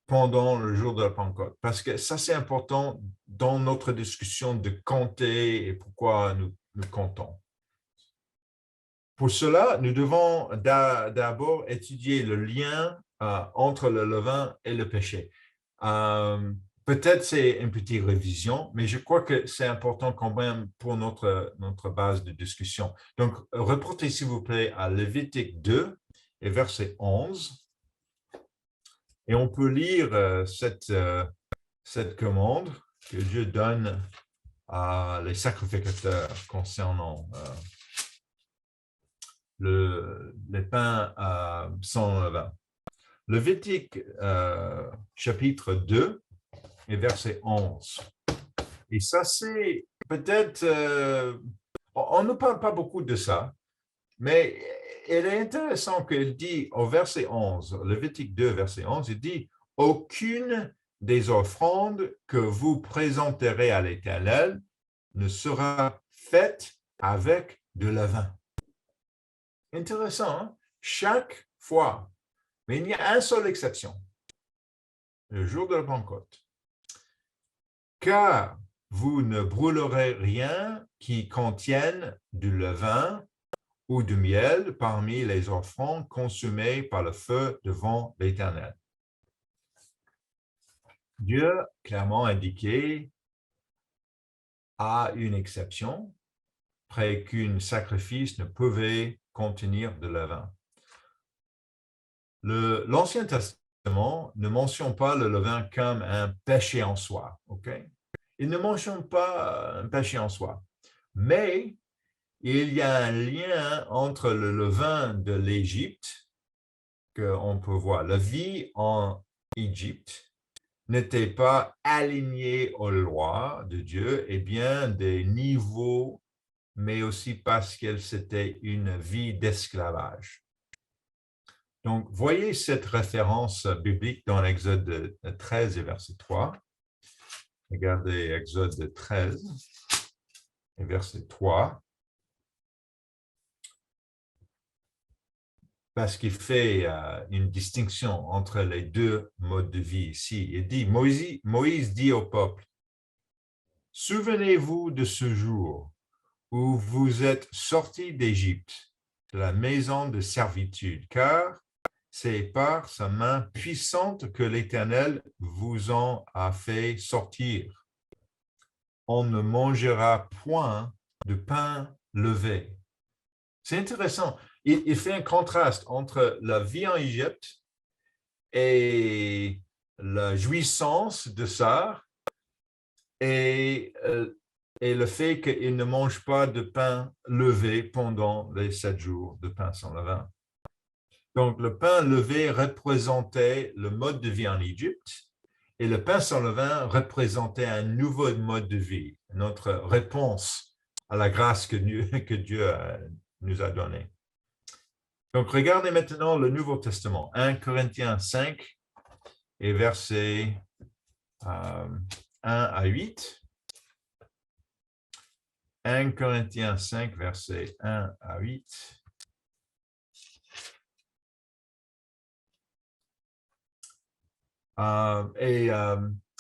pendant le jour de la Pentecôte. Parce que ça, c'est important dans notre discussion de compter et pourquoi nous comptons. Pour cela, nous devons d'abord étudier le lien entre le levain et le péché. Peut-être c'est une petite révision, mais je crois que c'est important quand même pour notre base de discussion. Donc, reportez s'il vous plaît à Lévitique 2 et verset 11. Et on peut lire cette commande que Dieu donne à les sacrificateurs concernant les pains sans levain. Lévitique chapitre 2 et verset 11. Et ça, c'est peut-être, on ne parle pas beaucoup de ça, mais il est intéressant qu'il dit au verset 11, Lévitique 2, verset 11, il dit « Aucune des offrandes que vous présenterez à l'Éternel ne sera faite avec de levain. » Intéressant, hein? Chaque fois. Mais il y a une seule exception, le jour de la Pentecôte. Car vous ne brûlerez rien qui contienne du levain ou du miel parmi les offrandes consumées par le feu devant l'Éternel. Dieu clairement indiqué à une exception, près qu'un sacrifice ne pouvait contenir de levain. L'Ancien Testament ne mentionne pas le levain comme un péché en soi. Okay? Il ne mentionne pas un péché en soi. Mais il y a un lien entre le levain de l'Égypte, qu'on peut voir. La vie en Égypte n'était pas alignée aux lois de Dieu, et bien des niveaux, mais aussi parce que c'était une vie d'esclavage. Donc, voyez cette référence biblique dans l'Exode 13 et verset 3. Regardez Exode 13 et verset 3. Parce qu'il fait une distinction entre les deux modes de vie ici. Il dit, Moïse dit au peuple, « Souvenez-vous de ce jour où vous êtes sortis d'Égypte, de la maison de servitude, car c'est par sa main puissante que l'Éternel vous en a fait sortir. On ne mangera point de pain levé. » C'est intéressant. Il fait un contraste entre la vie en Égypte et la jouissance de ça et le fait qu'il ne mange pas de pain levé pendant les 7 jours de pain sans levain. Donc, le pain levé représentait le mode de vie en Égypte et le pain sans levain représentait un nouveau mode de vie, notre réponse à la grâce que Dieu nous a donnée. Donc, regardez maintenant le Nouveau Testament, 1 Corinthiens 5 et versets 1 à 8. 1 Corinthiens 5, versets 1 à 8.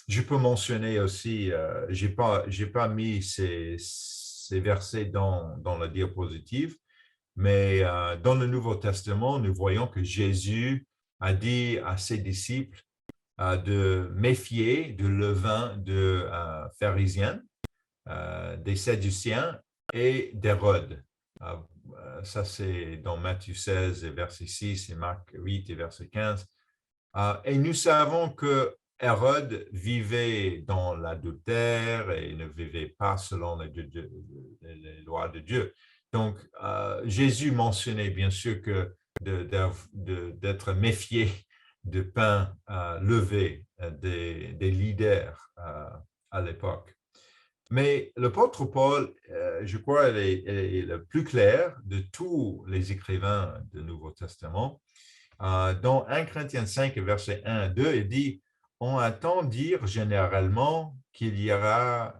Je peux mentionner aussi, je n'ai pas mis ces versets dans la diapositive, mais dans le Nouveau Testament, nous voyons que Jésus a dit à ses disciples de méfier du levain de pharisiens, des Sadduciens et d'Hérode. Ça, c'est dans Matthieu 16, verset 6, et Marc 8, et verset 15. Et nous savons que Hérode vivait dans l'adultère et ne vivait pas selon les lois de Dieu. Donc, Jésus mentionnait bien sûr que d'être méfié de pain levé des leaders à l'époque. Mais l'apôtre Paul, je crois, est le plus clair de tous les écrivains du Nouveau Testament. Dans 1 Corinthiens 5, verset 1 à 2, il dit « On entend dire généralement qu'il y aura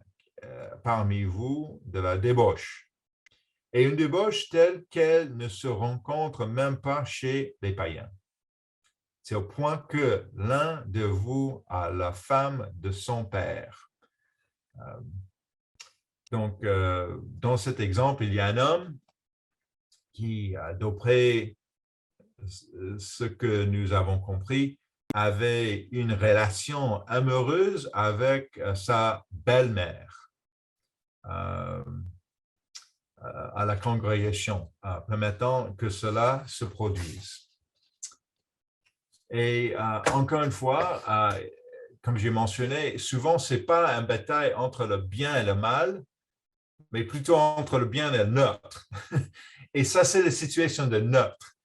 parmi vous de la débauche, et une débauche telle qu'elle ne se rencontre même pas chez les païens. C'est au point que l'un de vous a la femme de son père. » Donc, dans cet exemple, il y a un homme qui, d'après ce que nous avons compris, avait une relation amoureuse avec sa belle-mère à la congrégation, permettant que cela se produise. Et encore une fois, comme j'ai mentionné, souvent, ce n'est pas un bataille entre le bien et le mal, mais plutôt entre le bien et le neutre. Et ça, c'est la situation de neutre.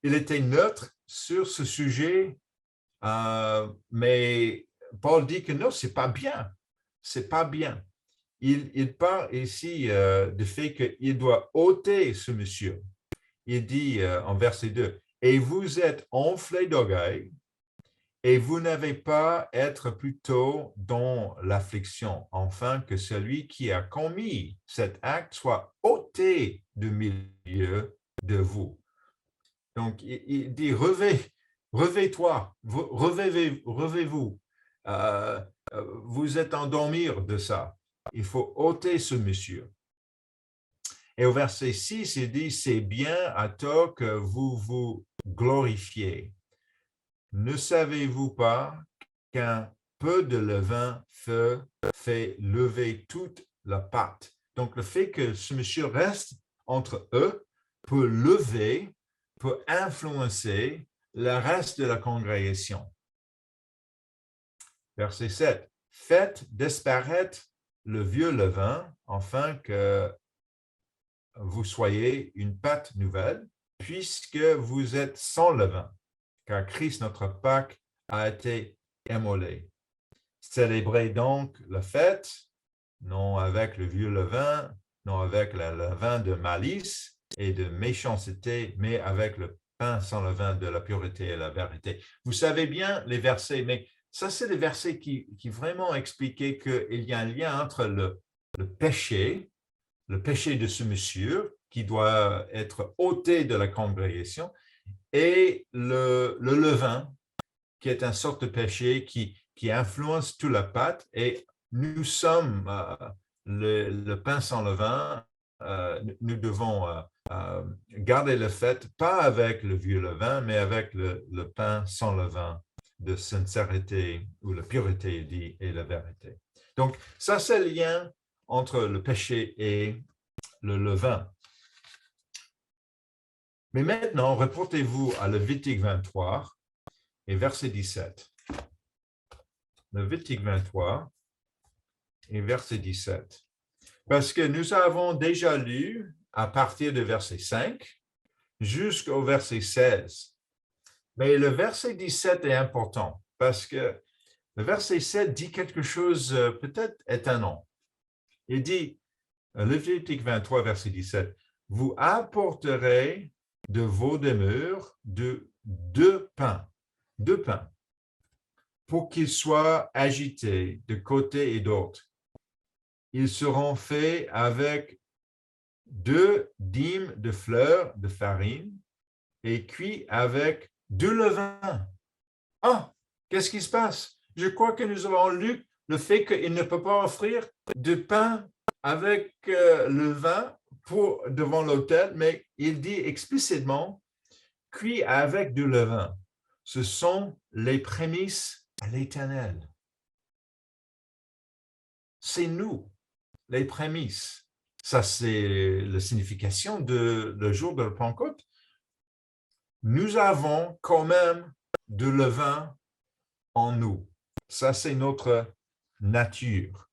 Il était neutre sur ce sujet, mais Paul dit que non, c'est pas bien. C'est pas bien. il parle ici du fait qu'il doit ôter ce monsieur. Il dit en verset 2, « Et vous êtes enflés d'orgueil, et vous n'avez pas être plutôt dans l'affliction, afin que celui qui a commis cet acte soit ôté du milieu de vous. » Donc, il dit, revez-toi, revez-vous. Vous êtes endormir de ça. Il faut ôter ce monsieur. Et au verset 6, il dit, c'est bien à tort que vous vous glorifiez. Ne savez-vous pas qu'un peu de levain fait lever toute la pâte? Donc, le fait que ce monsieur reste entre eux peut lever, peut influencer le reste de la congrégation. Verset 7. Faites disparaître le vieux levain afin que vous soyez une pâte nouvelle, puisque vous êtes sans levain, car Christ, notre Pâque, a été immolé. Célébrez donc la fête, non avec le vieux levain, non avec le levain de malice et de méchanceté, mais avec le pain sans levain de la pureté et la vérité. Vous savez bien les versets, mais ça, c'est les versets qui vraiment expliquaient qu'il y a un lien entre le péché de ce monsieur qui doit être ôté de la congrégation et le levain qui est une sorte de péché qui influence toute la pâte et nous sommes le pain sans levain, nous devons garder le fait, pas avec le vieux levain, mais avec le pain sans levain de sincérité ou la pureté, il dit, et la vérité. Donc, ça, c'est le lien entre le péché et le levain. Mais maintenant, reportez-vous à Lévitique 23 et verset 17. Lévitique 23 et verset 17. Parce que nous avons déjà lu à partir de verset 5 jusqu'au verset 16. Mais le verset 17 est important parce que le verset 7 dit quelque chose peut-être étonnant. Il dit, Lévitique 23, verset 17, « Vous apporterez de vos demeures deux pains, pour qu'ils soient agités de côté et d'autre. Ils seront faits avec 2 dîmes de fleurs de farine et cuits avec 2 levains. » Ah, qu'est-ce qui se passe? Je crois que nous avons lu le fait qu'il ne peut pas offrir de pain avec le vin devant l'autel, mais il dit explicitement cuit avec du levain. Ce sont les prémices à l'Éternel. C'est nous, les prémices. Ça, c'est la signification le jour de la Pentecôte. Nous avons quand même de levain en nous. Ça, c'est notre nature.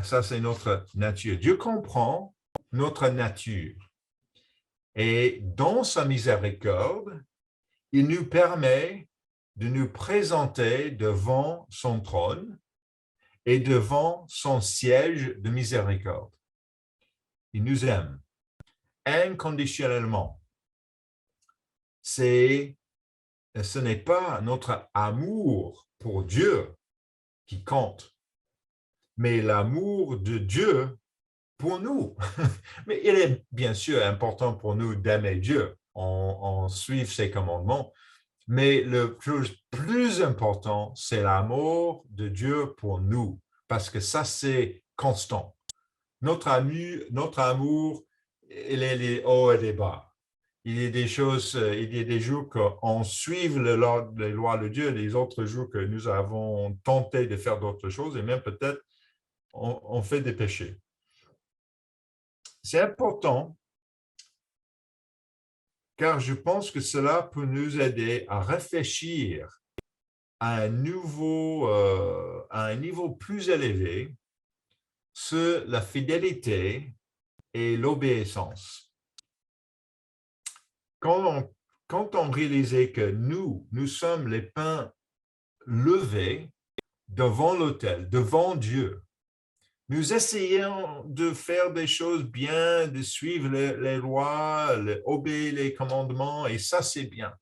Ça, c'est notre nature. Dieu comprend notre nature. Et dans sa miséricorde, il nous permet de nous présenter devant son trône et devant son siège de miséricorde. Il nous aime inconditionnellement. Ce n'est pas notre amour pour Dieu qui compte, mais l'amour de Dieu pour nous. Mais il est bien sûr important pour nous d'aimer Dieu, on suit ses commandements, mais le plus important, c'est l'amour de Dieu pour nous, parce que ça, c'est constant. Notre amour, il est les hauts et les bas. Il y a des choses, il y a des jours qu'on suit les lois de Dieu, les autres jours que nous avons tenté de faire d'autres choses, et même peut-être on fait des péchés. C'est important, car je pense que cela peut nous aider à réfléchir à un niveau plus élevé sur la fidélité et l'obéissance. Quand on réalisait que nous sommes les pains levés devant l'autel, devant Dieu, Nous essayons de faire des choses bien, de suivre les lois, obéir les commandements, et ça, c'est bien.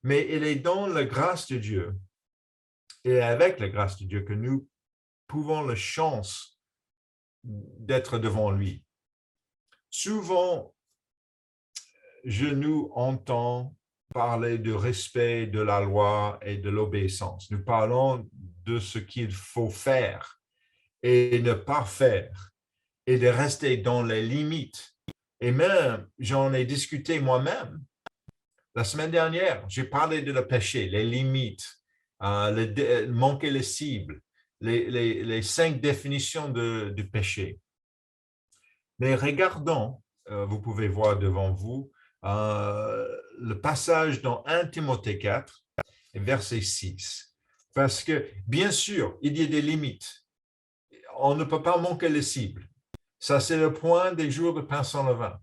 Mais il est dans la grâce de Dieu et avec la grâce de Dieu que nous pouvons la chance d'être devant lui. Souvent, je nous entends parler du respect de la loi et de l'obéissance. Nous parlons de ce qu'il faut faire et ne pas faire et de rester dans les limites. Et même, j'en ai discuté moi-même. La semaine dernière, j'ai parlé de le péché, les limites, manquer les cibles, les 5 définitions du péché. Mais regardons, vous pouvez voir devant vous, le passage dans 1 Timothée 4, verset 6. Parce que, bien sûr, il y a des limites. On ne peut pas manquer les cibles. Ça, c'est le point des jours de pain sans levain.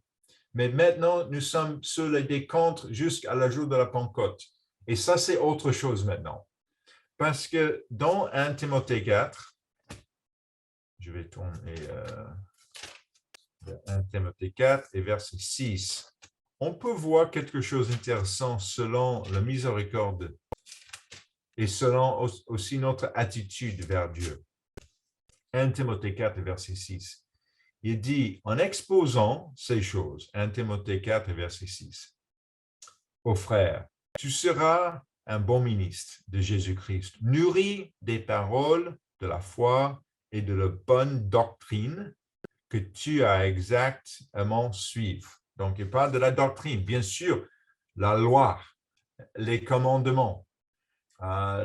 Mais maintenant, nous sommes sur les décomptes jusqu'à la jour de la Pentecôte. Et ça, c'est autre chose maintenant. Parce que dans 1 Timothée 4, je vais tourner 1 Timothée 4 et verset 6, on peut voir quelque chose d'intéressant selon la miséricorde et selon aussi notre attitude vers Dieu. 1 Timothée 4, verset 6. Il dit, en exposant ces choses, 1 Timothée 4, verset 6, ô frère, tu seras un bon ministre de Jésus-Christ, nourri des paroles de la foi et de la bonne doctrine que tu as exactement suivre. Donc, il parle de la doctrine, bien sûr, la loi, les commandements,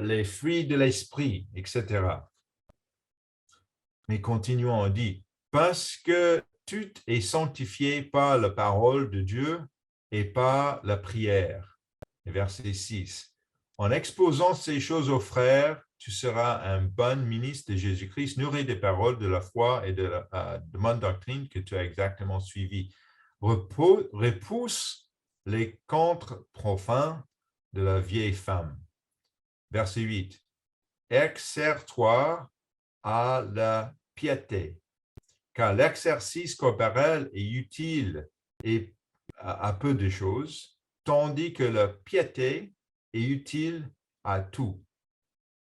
les fruits de l'esprit, etc. Mais continuons, on dit, parce que tu es sanctifié par la parole de Dieu et par la prière. Verset 6. En exposant ces choses aux frères, tu seras un bon ministre de Jésus-Christ, nourri des paroles de la foi et de la bonne doctrine que tu as exactement suivi. Repousse les contres profanes de la vieille femme. Verset 8. Exerce-toi à la piété, car l'exercice corporel est utile et à peu de choses, tandis que la piété est utile à tout.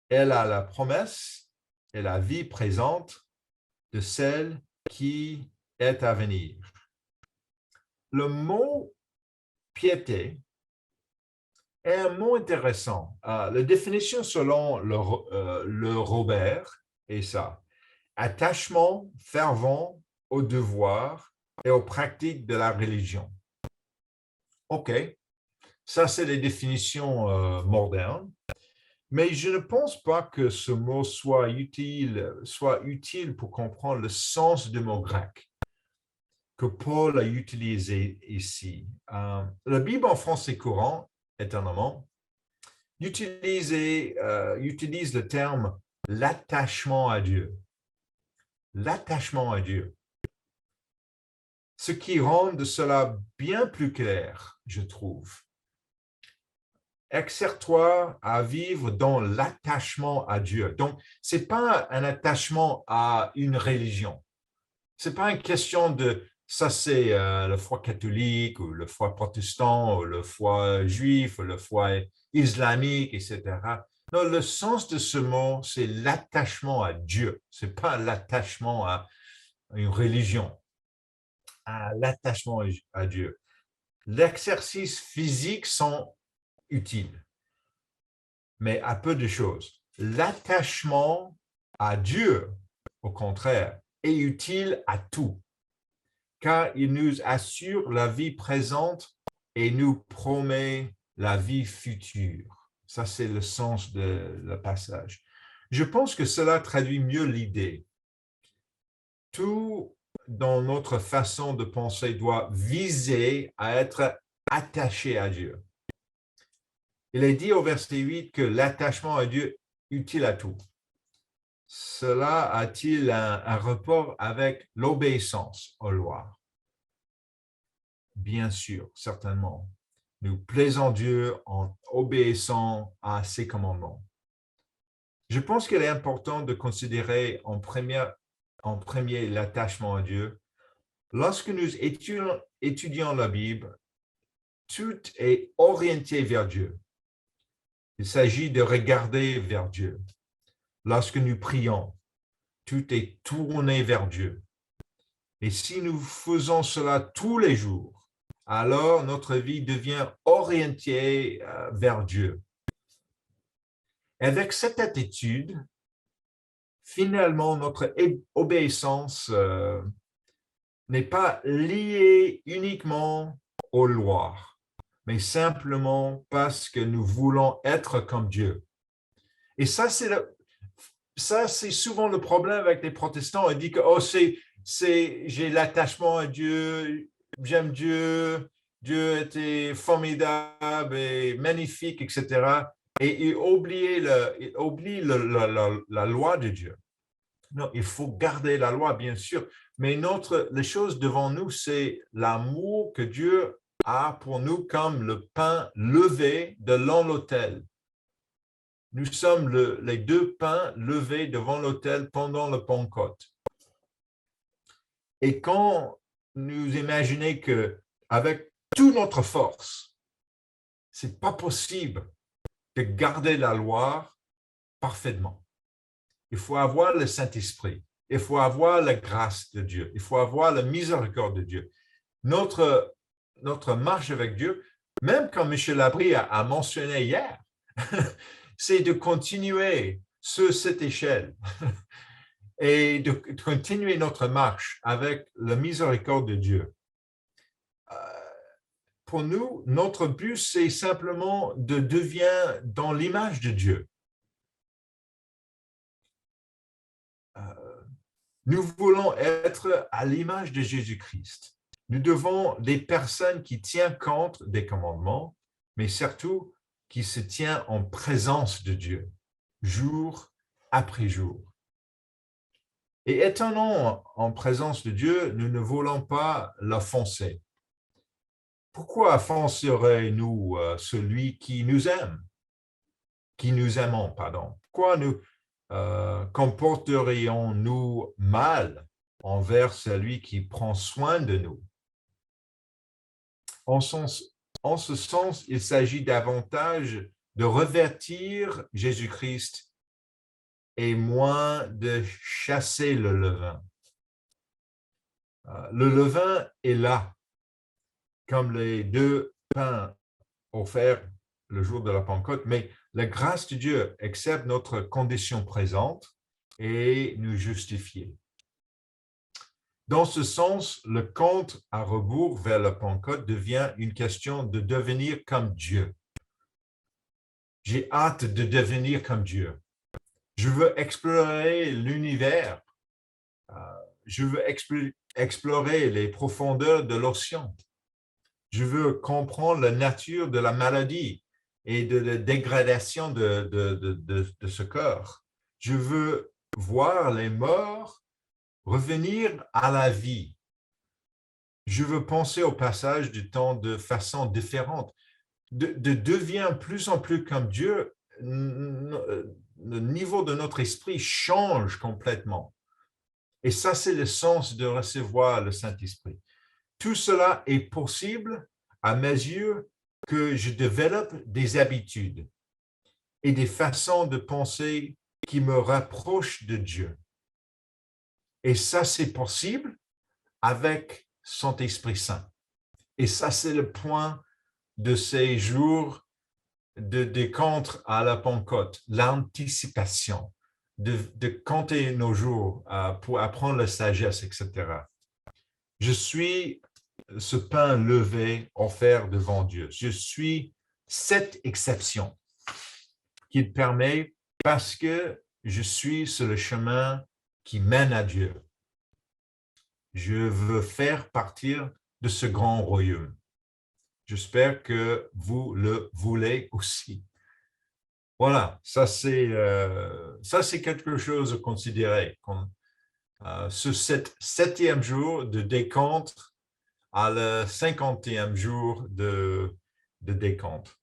Elle a la promesse et la vie présente de celle qui est à venir. Le mot piété est un mot intéressant. La définition selon le Robert est ça. Attachement fervent aux devoirs et aux pratiques de la religion. OK, ça c'est les définitions modernes, mais je ne pense pas que ce mot soit utile pour comprendre le sens du mot grec que Paul a utilisé ici. La Bible en français courant, étonnamment, utilise le terme l'attachement à Dieu. L'attachement à Dieu. Ce qui rend cela bien plus clair, je trouve. Exerce-toi à vivre dans l'attachement à Dieu. Donc, ce n'est pas un attachement à une religion. Ce n'est pas une question de ça, c'est la foi catholique ou la foi protestant ou la foi juif ou la foi islamique, etc. Non, le sens de ce mot, c'est l'attachement à Dieu. Ce n'est pas l'attachement à une religion, à l'attachement à Dieu. L'exercice physique sont utiles, mais à peu de choses. L'attachement à Dieu, au contraire, est utile à tout, car il nous assure la vie présente et nous promet la vie future. Ça, c'est le sens de le passage. Je pense que cela traduit mieux l'idée. Tout dans notre façon de penser doit viser à être attaché à Dieu. Il est dit au verset 8 que l'attachement à Dieu est utile à tout. Cela a-t-il un rapport avec l'obéissance aux lois? Bien sûr, certainement. Nous plaisons Dieu en obéissant à ses commandements. Je pense qu'il est important de considérer en première en premier l'attachement à Dieu. Lorsque nous étudions la Bible, tout est orienté vers Dieu. Il s'agit de regarder vers Dieu. Lorsque nous prions, tout est tourné vers Dieu. Et si nous faisons cela tous les jours, alors notre vie devient orientée vers Dieu. Avec cette attitude, finalement, notre obéissance n'est pas liée uniquement aux lois, mais simplement parce que nous voulons être comme Dieu. Et ça, c'est souvent le problème avec les protestants. Ils disent que oh, j'ai l'attachement à Dieu, j'aime Dieu, Dieu était formidable et magnifique, etc. Et ils oublient la loi de Dieu. Non, il faut garder la loi, bien sûr, mais les choses devant nous, c'est l'amour que Dieu a pour nous comme le pain levé devant l'autel. Nous sommes les deux pains levés devant l'autel pendant le Pentecôte. Et quand nous imaginons qu'avec toute notre force, ce n'est pas possible de garder la loi parfaitement. Il faut avoir le Saint-Esprit. Il faut avoir la grâce de Dieu. Il faut avoir la miséricorde de Dieu. Notre marche avec Dieu, même comme M. Labrie a mentionné hier, c'est de continuer sur cette échelle et de continuer notre marche avec la miséricorde de Dieu. Pour nous, notre but, c'est simplement de devenir dans l'image de Dieu. Nous voulons être à l'image de Jésus-Christ. Nous devons des personnes qui tiennent compte des commandements, mais surtout qui se tiennent en présence de Dieu, jour après jour. Et étant en présence de Dieu, nous ne voulons pas l'offenser. Pourquoi offenserait-nous celui qui nous aime, qui nous aimons, pardon? Pourquoi nous comporterions-nous mal envers celui qui prend soin de nous? En ce sens, il s'agit davantage de revêtir Jésus-Christ et moins de chasser le levain. Le levain est là, comme les deux pains offerts le jour de la Pentecôte, mais la grâce de Dieu accepte notre condition présente et nous justifie. Dans ce sens, le compte à rebours vers la Pentecôte devient une question de devenir comme Dieu. J'ai hâte de devenir comme Dieu. Je veux explorer l'univers. Je veux explorer les profondeurs de l'océan. Je veux comprendre la nature de la maladie et de la dégradation de ce corps. Je veux voir les morts revenir à la vie. Je veux penser au passage du temps de façon différente. De devenir plus en plus comme Dieu, le niveau de notre esprit change complètement. Et ça, c'est le sens de recevoir le Saint-Esprit. Tout cela est possible à mesure que je développe des habitudes et des façons de penser qui me rapprochent de Dieu. Et ça, c'est possible avec son Esprit Saint. Et ça, c'est le point de ces jours de décompte à la Pentecôte, l'anticipation, de compter nos jours pour apprendre la sagesse, etc. Je suis ce pain levé offert devant Dieu. Je suis cette exception qu'il permet parce que je suis sur le chemin qui mène à Dieu. Je veux faire partir de ce grand royaume. J'espère que vous le voulez aussi. Voilà, ça c'est quelque chose à considérer. Ce septième jour de décompte à le 50e jour de décompte.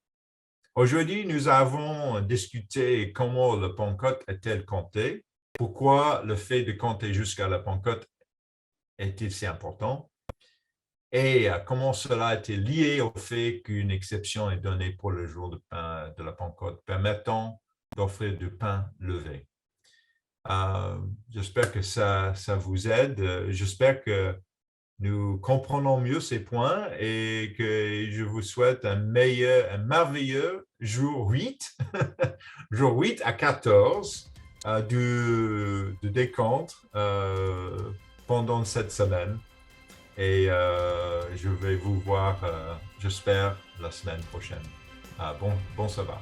Aujourd'hui, nous avons discuté comment le Pentecôte est-elle compté pourquoi le fait de compter jusqu'à la Pentecôte est-il si important et comment cela est lié au fait qu'une exception est donnée pour le jour de pain de la Pentecôte, permettant d'offrir du pain levé. J'espère que ça vous aide. J'espère que nous comprenons mieux ces points et que je vous souhaite un merveilleux jour 8, jour 8 à 14 de décompte pendant cette semaine. Et je vais vous voir, j'espère, la semaine prochaine. Bon sabbat.